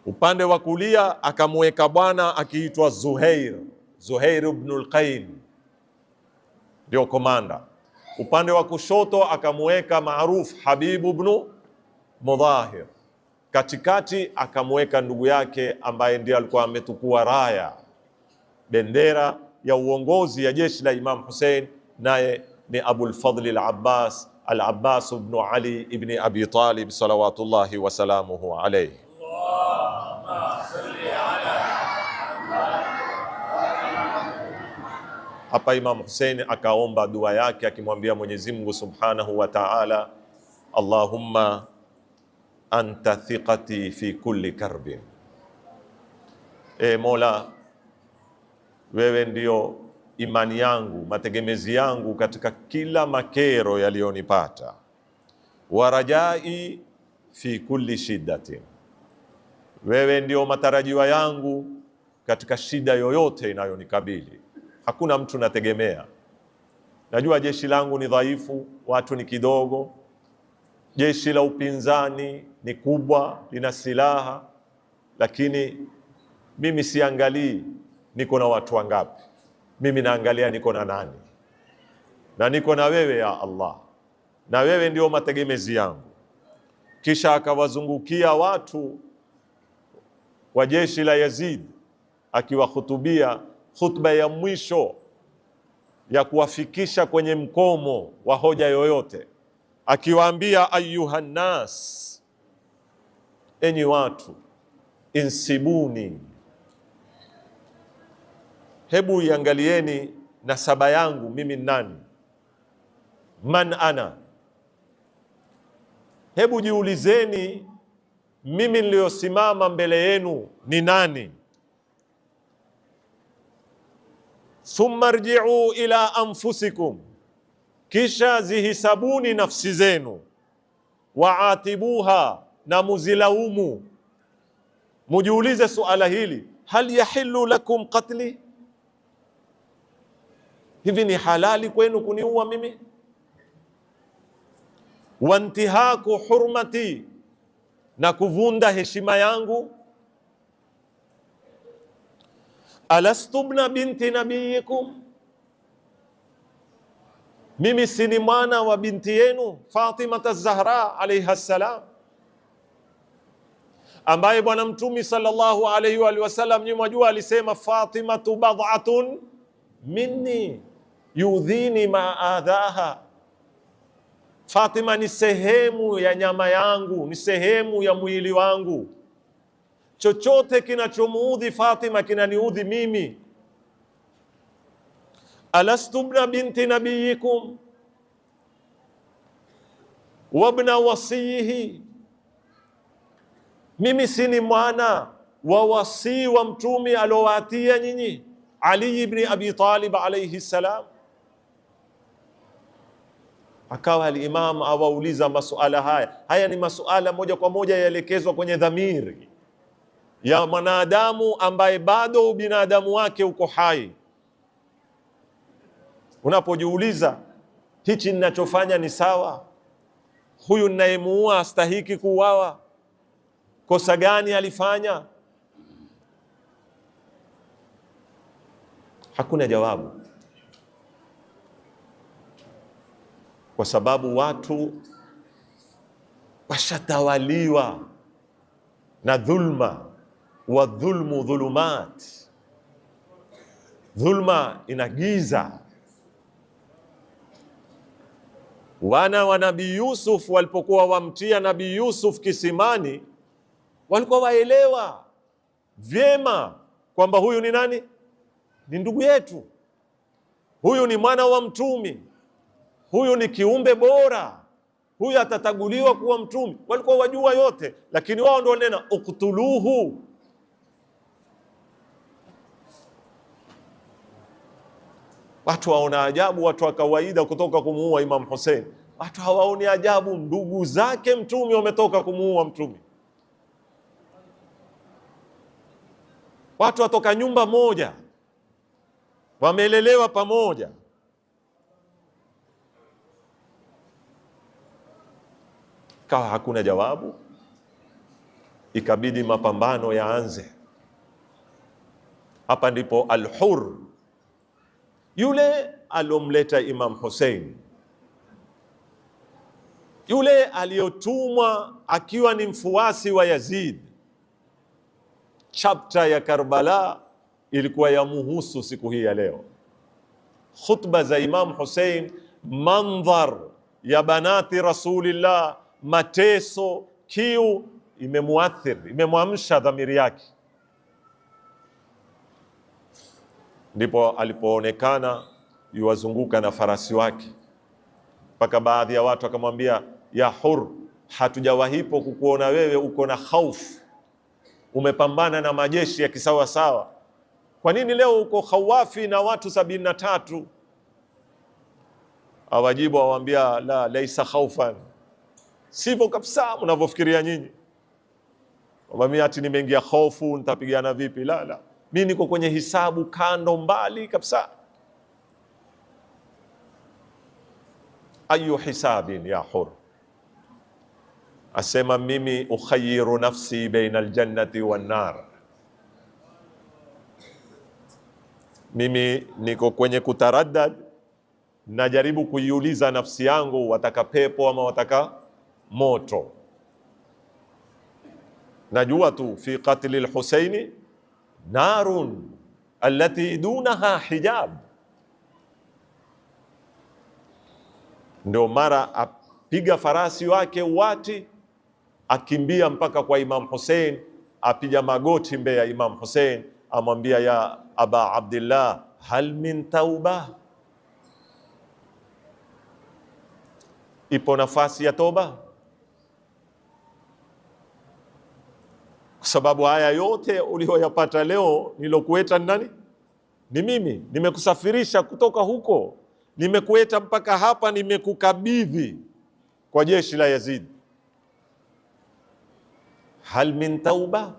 Speaker 1: Upande wa kulia akamweka bwana akiitwa Zuhair ibn al-Qayn, ndio komanda. Upande wa kushoto akamweka Maruf Habib ibn Mudahir. Katikati akamweka ndugu yake ambaye ndiye alikuwa ametukua raya, bendera ya uongozi ya jeshi la Imam Hussein, naye ni Abul Fadl al-Abbas ibn Ali ibn Abi Talib salawatullahi wa salamuhu alayhi. Hapa Imam Hussein akaomba dua yake akimwambia Mwenyezi Mungu Subhanahu wa Ta'ala, Allahumma anta thiqati fi kulli karbin, Mola, wewe ndio imani yangu, mategemezi yangu katika kila makero yaliyonipata. Wa rajai fi kulli shiddatin, wewe ndio matarajiwa yangu katika shida yoyote inayonikabili. Hakuna mtu nategemea. Najua jeshi langu ni dhaifu, watu ni kidogo, jeshi la upinzani ni kubwa, lina silaha, lakini mimi siangalii niko na watu wangapi. Mimi naangalia niko na nani, na niko na wewe ya Allah, na wewe ndio mategemezi yangu. Kisha akawazungukia watu wa jeshi la Yazid akiwahutubia khutba ya mwisho ya kuwafikisha kwenye mkomo wa hoja yoyote, akiwaambia ayuhan nas, enyi watu, insibuni, hebu iangalieni nasaba yangu mimi nani, man ana, hebu jiulizeni mimi niliyosimama mbele yenu ni nani. Thumma rji'u ila anfusikum, kisha zihisabuni nafsi zenu, waatibuha, na muzilaumu. Mujiulize suala hili, hal yahillu lakum qatli, hivi ni halali kwenu kuniua mimi? Wantihaku hurmati, na kuvunda heshima yangu. Alastubna binti nabiyikum, mimi si ni mwana wa binti yenu Fatima az-Zahra alayha salam, ambaye Bwana Mtume sallallahu alayhi wa sallam nyinyi mwajua alisema Fatimatu bad'atun minni yudhini ma adhaha, Fatima ni sehemu ya nyama yangu, ni sehemu ya mwili wangu, chochote kinachomuudhi Fatima kinaniudhi mimi. Alastubna binti nabiyikum wabna wasiyihi, mimi si ni mwana wa wasii wa Mtume aliowatia nyinyi Ali ibn Abi Talib alayhi salam. Akawa al-Imam awauliza masuala haya ni masuala moja kwa moja yaelekezwa kwenye dhamiri ya mwanadamu ambaye bado ubinadamu wake uko hai. Unapojiuliza hichi ninachofanya ni sawa? Huyu ninayemuua astahiki kuuawa? Kosa gani alifanya? Hakuna jawabu, kwa sababu watu washatawaliwa na dhulma. Wa dhulmu dhulumat, dhulma ina giza. Wana wa Nabii Yusuf walipokuwa wamtia Nabii Yusuf kisimani, walikuwa waelewa vyema kwamba huyu ni nani? Ni ndugu yetu, huyu ni mwana wa mtumi, huyu ni kiumbe bora, huyu atataguliwa kuwa mtumi. Walikuwa wajua yote, lakini wao ndio wanena uktuluhu. Watu waona ajabu, watu wa kawaida kutoka kumuua Imam Hussein. Watu hawaoni ajabu, ndugu zake mtumi wametoka kumuua mtumi. Watu watoka nyumba moja, wamelelewa pamoja. Kawa hakuna jawabu, ikabidi mapambano yaanze. Hapa ndipo Al-Hurr, yule alomleta Imam Hussein, yule aliyotumwa akiwa ni mfuasi wa Yazid. Chapter ya Karbala ilikuwa ya muhusu siku hii ya leo. Khutba za Imam Hussein, mandhar ya banati Rasulillah, mateso, kiu, imemuathir, imemwamsha dhamiri yake. Ndipo alipoonekana yuwazunguka na farasi wake, mpaka baadhi ya watu akamwambia, ya Hur, hatujawahipo kukuona wewe uko na khaufu, umepambana na majeshi ya kisawasawa, kwa nini leo uko khawafi na watu 73? Awajibu awambia, la laisa khaufan, sivyo kabisa mnavyofikiria nyinyi. Mimi ati nimeingia hofu nitapigana vipi? La, mimi niko kwenye hisabu kando mbali kabisa. Ayu hisabin ya Hur, asema mimi ukhayiru nafsi baina aljannati wan nar, mimi niko kwenye kutaraddad, najaribu kuiuliza nafsi yangu, wataka pepo ama wataka moto. Najua tu fi qatli al-Husaini narun allati dunaha hijab. Ndio mara apiga farasi wake wati, akimbia mpaka kwa Imam Hussein, apiga magoti mbele ya Imam Hussein, amwambia, ya Aba Abdillah, hal min tauba, ipo nafasi ya toba? Kwa sababu haya yote ulioyapata leo nilokueta nani? Ni mimi. Nimekusafirisha kutoka huko, nimekueta mpaka hapa, nimekukabidhi kwa jeshi la Yazid. Hal min tauba?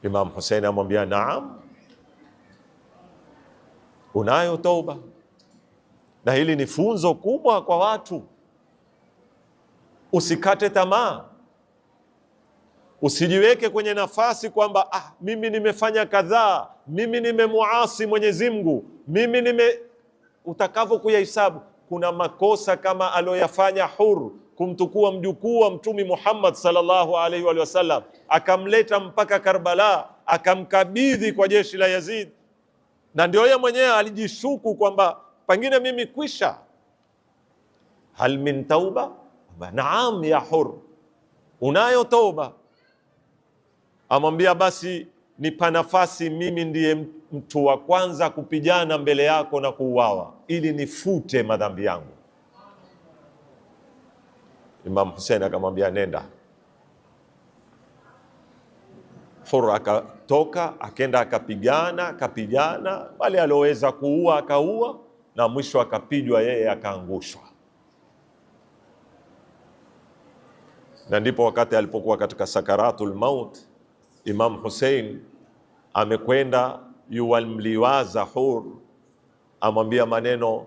Speaker 1: Imam Hussein amwambia, naam, unayo tauba. Na hili ni funzo kubwa kwa watu. Usikate tamaa, usijiweke kwenye nafasi kwamba mimi nimefanya kadhaa, mimi nimemuasi Mwenyezi Mungu, utakavyo kuyahesabu. Kuna makosa kama aloyafanya Hur, kumtukua mjukuu wa Mtume Muhammad sallallahu alaihi wa sallam, akamleta mpaka Karbala, akamkabidhi kwa jeshi la Yazid, na ndio yeye mwenyewe alijishuku kwamba pengine mimi kwisha. Hal min tauba? Naam ya Hur, unayo toba. Amwambia, basi nipa nafasi, mimi ndiye mtu wa kwanza kupigana mbele yako na kuuawa, ili nifute madhambi yangu. Imam Hussein akamwambia, nenda. Hur akatoka, akenda akapigana, wale alioweza kuua akaua, na mwisho akapijwa yeye, akaangushwa. Na ndipo wakati alipokuwa katika sakaratul maut, Imam Hussein amekwenda yuwamliwaza Hur, amwambia maneno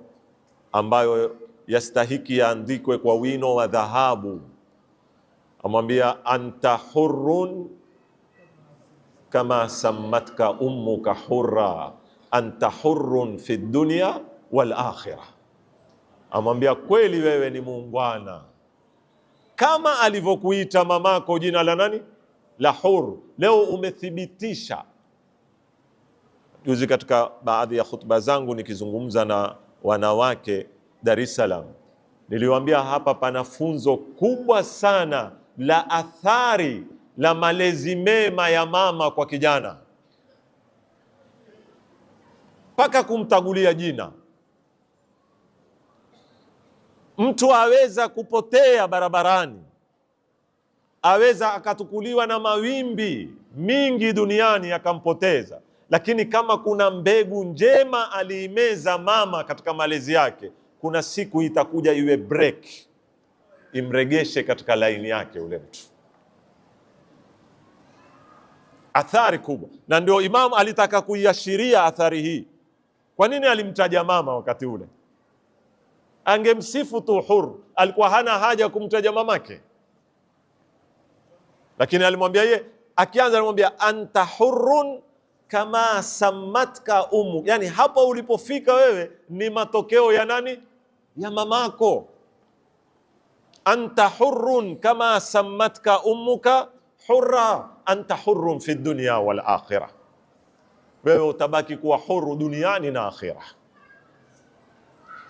Speaker 1: ambayo yastahiki yaandikwe kwa wino wa dhahabu. Amwambia anta hurrun kama sammatka ummuka hurra, anta hurrun fi dunya wal akhirah. Amwambia kweli wewe ni muungwana kama alivyokuita mamako jina la nani? La Hur. Leo umethibitisha. Juzi katika baadhi ya khutba zangu nikizungumza na wanawake Dar es Salaam, niliwaambia hapa pana funzo kubwa sana la athari la malezi mema ya mama kwa kijana, mpaka kumtagulia jina. Mtu aweza kupotea barabarani, aweza akatukuliwa na mawimbi mingi duniani yakampoteza, lakini kama kuna mbegu njema aliimeza mama katika malezi yake, kuna siku itakuja iwe break, imregeshe katika laini yake ule mtu. Athari kubwa, na ndio Imam alitaka kuiashiria athari hii. Kwa nini alimtaja mama wakati ule? Angemsifu tu Hur, alikuwa hana haja kumtaja mamake, lakini alimwambia yeye, akianza alimwambia anta hurrun kama sammatka ummu, yani hapo ulipofika wewe ni matokeo ya nani? Ya mamako. Anta hurrun kama sammatka ummuka hurra, anta hurrun fi dunya wal akhirah, wewe utabaki kuwa huru duniani na akhirah.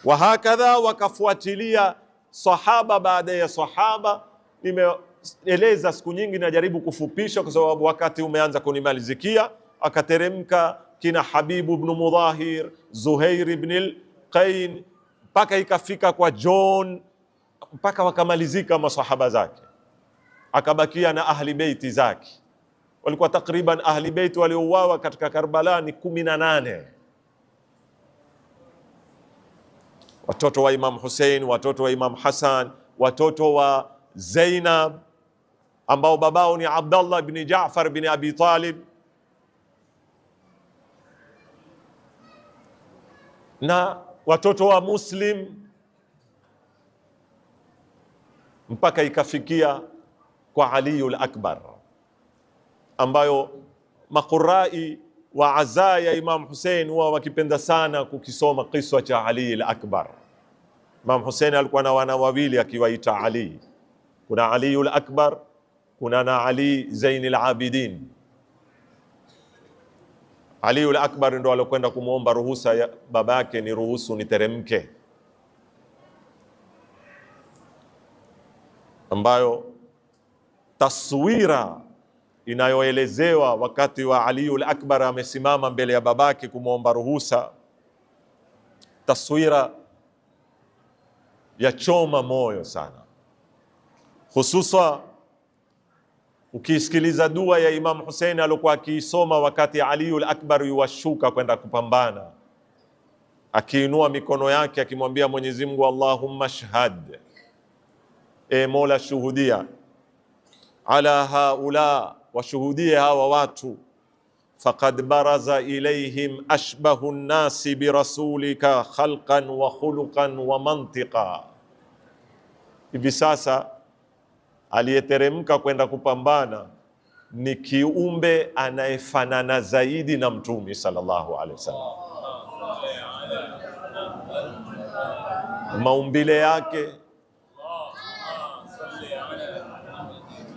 Speaker 1: Wa hakadha, wakafuatilia sahaba baada ya sahaba. Nimeeleza siku nyingi, najaribu kufupisha kwa sababu wakati umeanza kunimalizikia. Akateremka kina Habibu ibn Mudahir, Zuhair ibn al-Qain, mpaka ikafika kwa John, mpaka wakamalizika masahaba zake. Akabakia na ahli beiti zake. Walikuwa takriban ahli beiti waliouawa katika Karbala ni 18. Watoto wa Imam Hussein, watoto wa Imam Hassan, watoto wa Zainab ambao babao ni Abdullah ibn Jaafar ibn Abi Talib, na watoto wa Muslim, mpaka ikafikia kwa Aliul Akbar, ambayo maqurai wa azaa ya Imam Hussein huwa wakipenda sana kukisoma kisa cha Ali al-Akbar. Imam Hussein alikuwa na wana wawili akiwaita Ali. Kuna Ali al-Akbar, kuna na Ali Zain al-Abidin. Ali al-Akbar ndo alokwenda kumuomba ruhusa ya babake, ni ruhusu niteremke, ambayo taswira inayoelezewa wakati wa Ali al-Akbar amesimama mbele ya babake kumuomba ruhusa, taswira ya choma moyo sana, hususa ukisikiliza dua ya Imam Hussein alikuwa akiisoma wakati Ali al-Akbar yuwashuka kwenda kupambana, akiinua mikono yake akimwambia Mwenyezi Mungu, Allahumma shhad, e Mola shuhudia, ala haula, washuhudie hawa watu, faqad baraza ilayhim ashbahu nnasi birasulika khalqan wa khuluqan wa mantiqa. Hivi sasa aliyeteremka kwenda kupambana ni kiumbe anayefanana zaidi na Mtume sallallahu alaihi wasallam.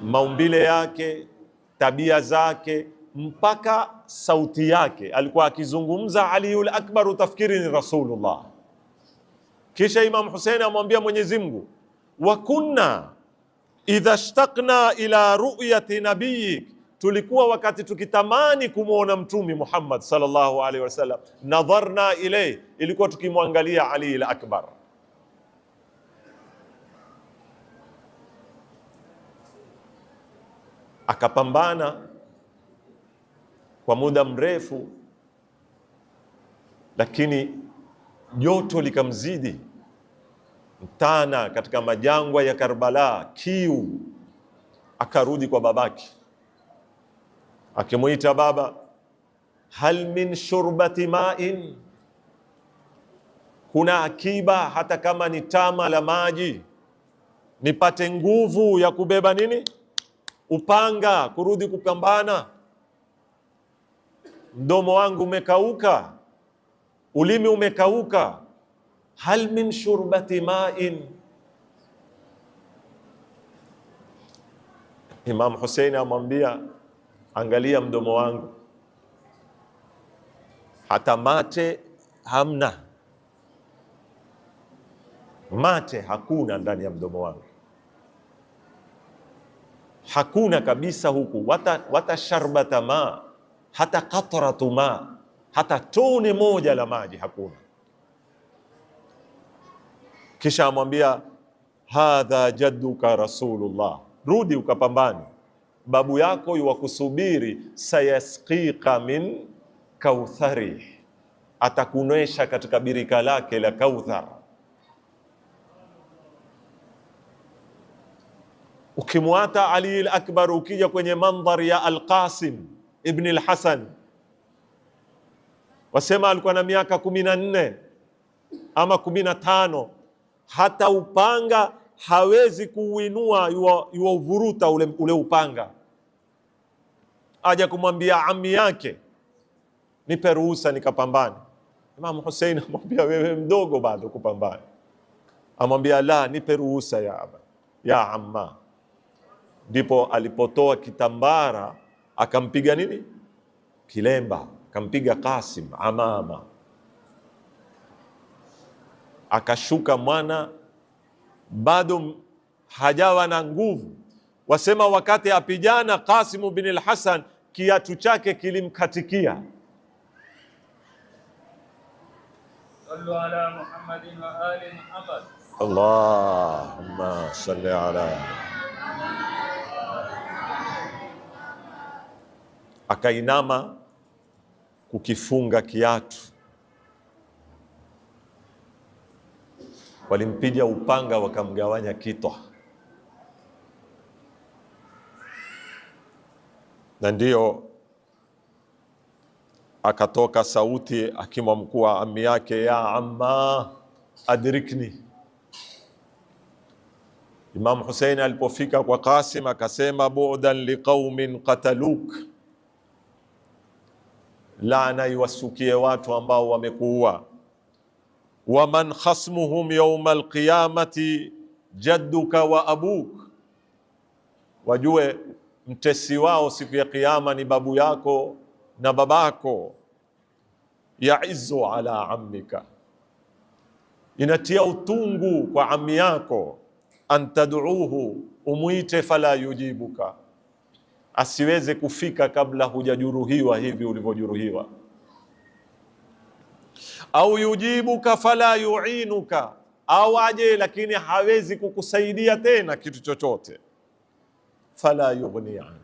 Speaker 1: Maumbile yake, tabia zake, mpaka sauti yake. Alikuwa akizungumza Aliul Akbar utafikiri ni Rasulullah. Kisha Imam Hussein amwambia Mwenyezi Mungu, wa kunna idha ishtaqna ila ru'yati nabiyik, tulikuwa wakati tukitamani kumwona Mtume Muhammad sallallahu alaihi wasallam, nadharna ilayhi, ilikuwa tukimwangalia Ali al-Akbar. Akapambana kwa muda mrefu, lakini joto likamzidi mtana katika majangwa ya Karbala, kiu. Akarudi kwa babake, akimuita baba, hal min shurbati ma'in, kuna akiba hata kama ni tama la maji, nipate nguvu ya kubeba nini, upanga, kurudi kupambana. Mdomo wangu umekauka, ulimi umekauka, hal min shurbati ma'in. Imam Hussein amwambia, angalia mdomo wangu, hata mate hamna, mate hakuna ndani ya mdomo wangu, hakuna kabisa huku, wata sharbata ma, hata qatratu ma, hata tone moja la maji hakuna. Kisha amwambia, hadha jadduka Rasulullah, rudi ukapambane, babu yako yuwakusubiri, sayasqika min kauthari, atakunywesha katika birika lake la Kauthar. Ukimwata Ali al-Akbar, ukija kwenye mandhari ya Al-Qasim ibn al-Hasan, wasema alikuwa na miaka 14 ama 15, hata upanga hawezi kuuinua, yuauvuruta ule upanga. Aja kumwambia ami yake, nipe ruhusa nikapambane. Imam Hussein amwambia, wewe mdogo bado kupambana. Amwambia, la, nipe ruhusa ya amma. Ndipo alipotoa kitambara akampiga nini, kilemba, akampiga Qasim amama, akashuka mwana bado hajawa na nguvu. Wasema wakati apijana Qasim bin al-Hasan, kiatu chake kilimkatikia.
Speaker 2: Sallu ala Muhammadin wa ali Muhammad.
Speaker 1: Allahumma salli ala. Akainama kukifunga kiatu, walimpiga upanga wakamgawanya kitwa, na ndio akatoka sauti akimwamkua ami yake, ya amma adrikni. Imam Hussein alipofika kwa Qasim akasema, bu'dan liqaumin qataluk, laana iwasukie watu ambao wamekuua. Wa man khasmuhum yawma alqiyamati jadduka wa abuk, wajue mtesi wao siku ya kiyama ni babu yako na babako. Yaizu ala ammika, inatia utungu kwa ami yako, antad'uhu, umuite, fala yujibuka, asiweze kufika kabla hujajuruhiwa hivi ulivyojuruhiwa. Au yujibuka fala yu'inuka, au aje lakini hawezi kukusaidia tena kitu chochote. Fala yughni anka.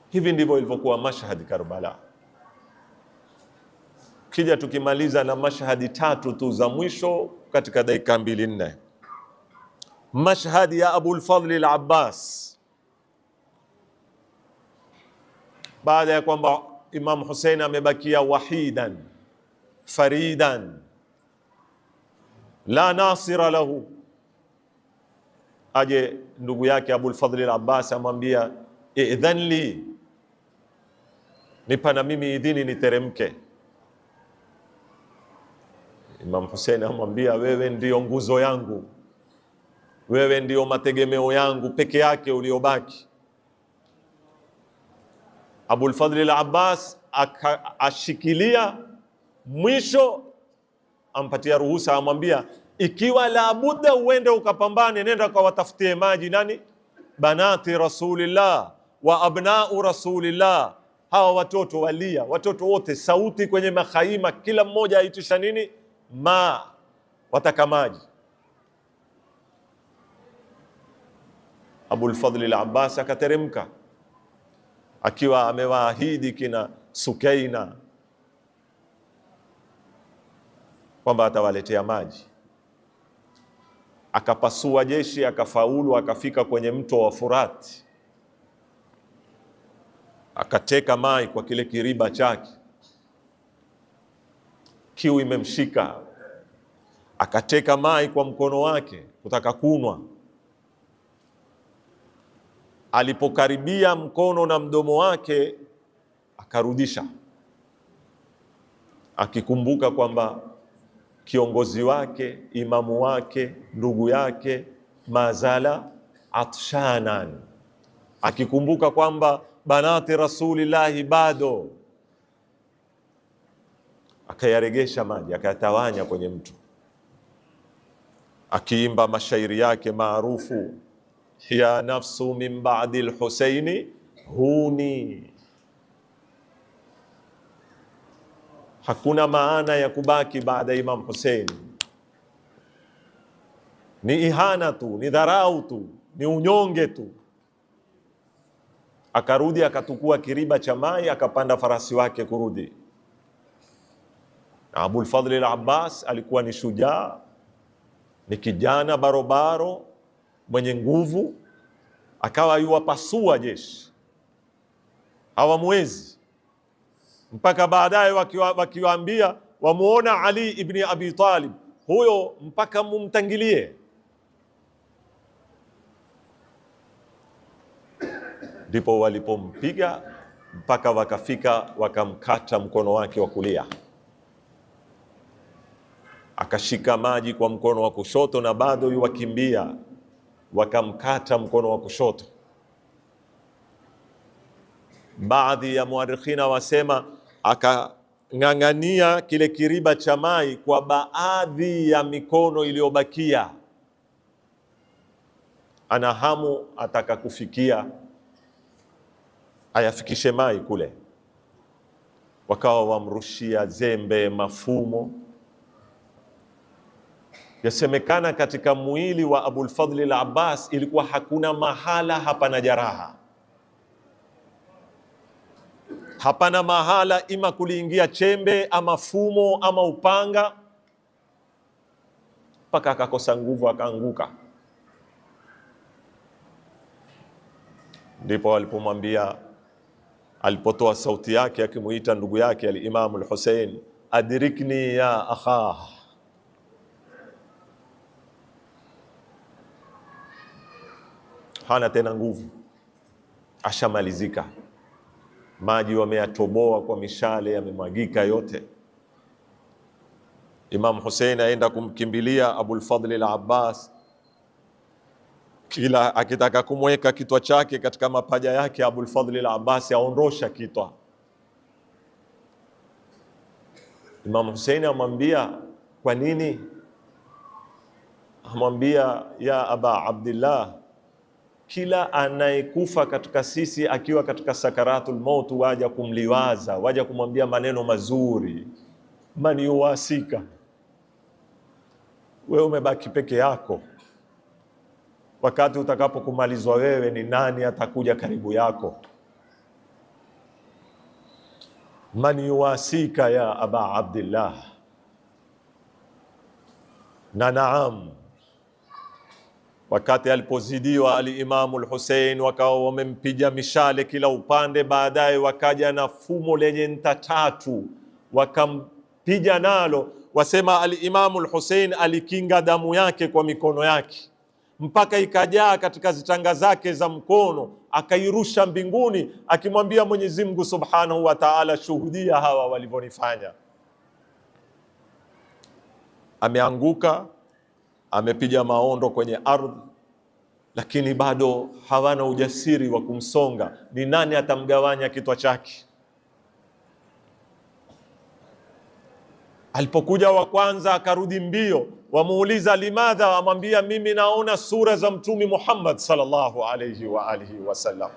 Speaker 1: Hivi ndivyo ilivyokuwa mashahadi Karbala. Kija tukimaliza na mashahadi 3 tu za mwisho katika dakika 2-4. Mashhadi ya Abu al-Fadl al-Abbas, baada ya kwamba Imam Hussein amebakia wahidan faridan la nasira lahu, aje ndugu yake Abu al-Fadl al-Abbas amwambia, idhan li, nipa na mimi idhini niteremke. Imam Hussein amwambia, wewe ndio nguzo yangu, wewe ndio mategemeo yangu peke yake uliobaki. Abu al-Fadl al-Abbas ashikilia mwisho, ampatia ruhusa, amwambia, ikiwa la budda uende ukapambane, nenda ukawatafutie maji nani, banati Rasulillah wa abnau Rasulillah. Hawa watoto walia, watoto wote, sauti kwenye makhaima, kila mmoja aitisha nini, ma, wataka maji. Abu al-Fadl al-Abbas akateremka akiwa amewaahidi kina Sukaina kwamba atawaletea maji. Akapasua jeshi, akafaulu, akafika kwenye mto wa Furati, akateka mai kwa kile kiriba chake, kiu imemshika, akateka mai kwa mkono wake kutaka kunwa. Alipokaribia mkono na mdomo wake akarudisha, akikumbuka kwamba kiongozi wake, imamu wake, ndugu yake mazala atshanan, akikumbuka kwamba banati rasulillahi bado. Akayaregesha maji, akayatawanya kwenye mto, akiimba mashairi yake maarufu, ya nafsu min ba'di al-Husaini huni. Hakuna maana ya kubaki baada ya Imam Hussein, ni ihana tu, ni dharau tu, ni unyonge tu. Akarudi akatukua kiriba cha mai, akapanda farasi wake kurudi. Abul Fadhl al-Abbas alikuwa ni shujaa, ni kijana barobaro mwenye nguvu, akawa yuwapasua jeshi, hawamwezi, mpaka baadaye wakiwaambia wamuona Ali ibn Abi Talib, huyo mpaka mumtangilie. Ndipo walipompiga mpaka wakafika wakamkata mkono wake wa kulia, akashika maji kwa mkono wa kushoto na bado yuwakimbia, wakamkata mkono wa kushoto. Baadhi ya muarikhina wasema akang'ang'ania kile kiriba cha mai kwa baadhi ya mikono iliyobakia, ana hamu ataka kufikia ayafikishe mai kule. Wakawa wamrushia zembe, mafumo. Yasemekana katika mwili wa Abul Fadhl al-Abbas ilikuwa hakuna mahala hapana jaraha, hapana mahala ima kuliingia chembe ama fumo ama upanga, mpaka akakosa nguvu akaanguka. Ndipo walipomwambia, alipotoa sauti yake akimuita ndugu yake al-Imam al-Hussein, adrikni ya akha, hana tena nguvu, ashamalizika. Maji wameyatoboa kwa mishale, yamemwagika yote. Imam Hussein aenda kumkimbilia Abul Fadhl al-Abbas, kila akitaka kumweka kitwa chake katika mapaja yake Abul Fadhl al-Abbas aondosha kitwa. Imam Hussein amwambia, kwa nini? Amwambia, ya Aba Abdillah, kila anayekufa katika sisi akiwa katika sakaratul maut waja kumliwaza, waja kumwambia maneno mazuri, man yuwasika, wewe umebaki peke yako. Wakati utakapokumalizwa wewe, ni nani atakuja karibu yako? Man yuwasika ya Aba Abdillah. Na naam, wakati alipozidiwa al-Imamu al-Hussein, wakawa wamempiga mishale kila upande. Baadaye wakaja na fumo lenye nta tatu, wakampiga nalo. Wasema al-Imamu al-Hussein alikinga damu yake kwa mikono yake mpaka ikajaa katika zitanga zake za mkono, akairusha mbinguni akimwambia Mwenyezi Mungu Subhanahu wa Ta'ala, shuhudia hawa walivyonifanya. Ameanguka, amepiga maondo kwenye ardhi, lakini bado hawana ujasiri wa kumsonga. Ni nani atamgawanya kitwa chake? Alipokuja wa kwanza akarudi mbio, wamuuliza limadha, amwambia mimi naona sura za Mtume Muhammad sallallahu alayhi wa alihi wasallam.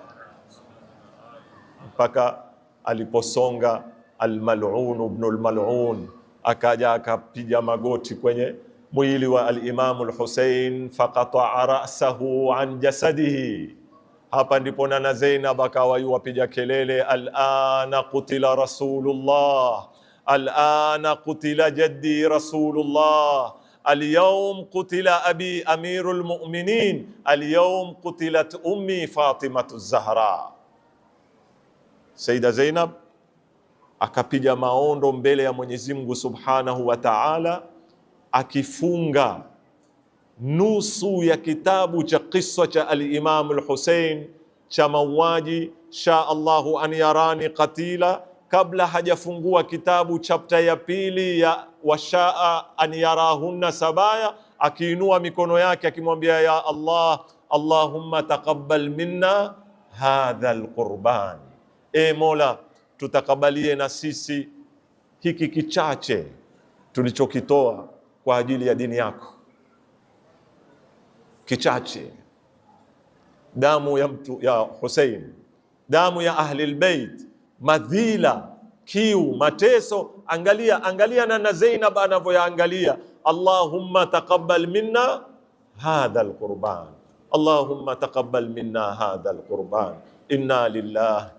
Speaker 1: Mpaka aliposonga al-Mal'un ibn al-Mal'un akaja akapiga magoti kwenye mwili wa al-Imam al-Hussein, faqata'a ra'sahu an jasadihi. Hapa ndipo Nana Zainab akawa yuwapiga kelele, al-ana qutila Rasulullah, al-ana qutila jaddi Rasulullah, al-yawm qutila abi amirul mu'minin, al-yawm qutilat ummi Fatimatu Zahra. Saida Zainab akapiga maondo mbele ya Mwenyezi Mungu Subhanahu wa Ta'ala, akifunga nusu ya kitabu cha kisa cha al-Imam al-Hussein cha mauaji, sha Allahu an yarani qatila, kabla hajafungua kitabu chapter ya pili ya washaa an yarahunna sabaya, akiinua mikono yake akimwambia ya Allah, Allahumma taqabbal minna hadha al-qurban, e Mola tutakabalie na sisi hiki kichache tulichokitoa kwa ajili ya dini yako. Kichache, damu ya mtu ya Hussein, damu ya ahli albayt, madhila, kiu, mateso. Angalia na Zainab anavyoangalia, Allahumma taqabbal minna hadha alqurban, Allahumma taqabbal minna hadha alqurban, inna lillahi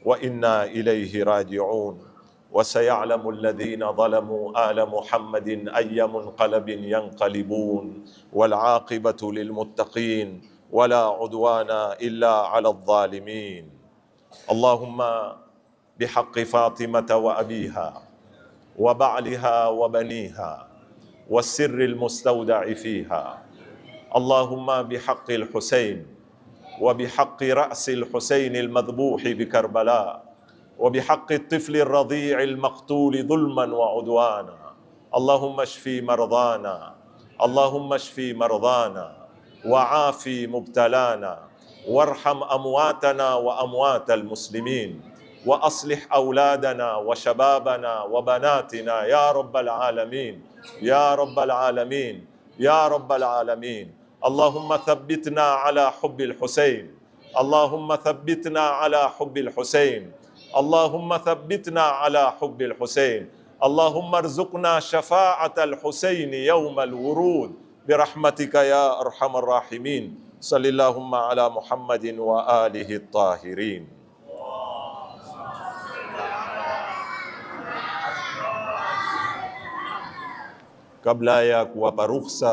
Speaker 1: wa inna ilayhi raji'un. وسيعلم الذين ظلموا آل محمد أي منقلب ينقلبون والعاقبة للمتقين ولا عدوان إلا على الظالمين. اللهم بحق فاطمة وأبيها وبعلها وبنيها والسر المستودع فيها، اللهم بحق الحسين وبحق رأس الحسين المذبوح بكربلاء وبحق الطفل الرضيع المقتول ظلما وعدوانا، اللهم اشفي مرضانا، اللهم اشفي مرضانا وعافي مبتلانا وارحم أمواتنا وأموات المسلمين وأصلح أولادنا وشبابنا وبناتنا يا رب العالمين، يا رب العالمين، يا رب العالمين. اللهم ثبتنا على حب الحسين، اللهم ثبتنا على حب الحسين، اللهم ثبتنا على حب الحسين، اللهم ارزقنا شفاعة الحسين يوم الورود برحمتك يا أرحم الراحمين. صلى اللهم على محمد وآله الطاهرين. Kabla ya kuwapa ruhusa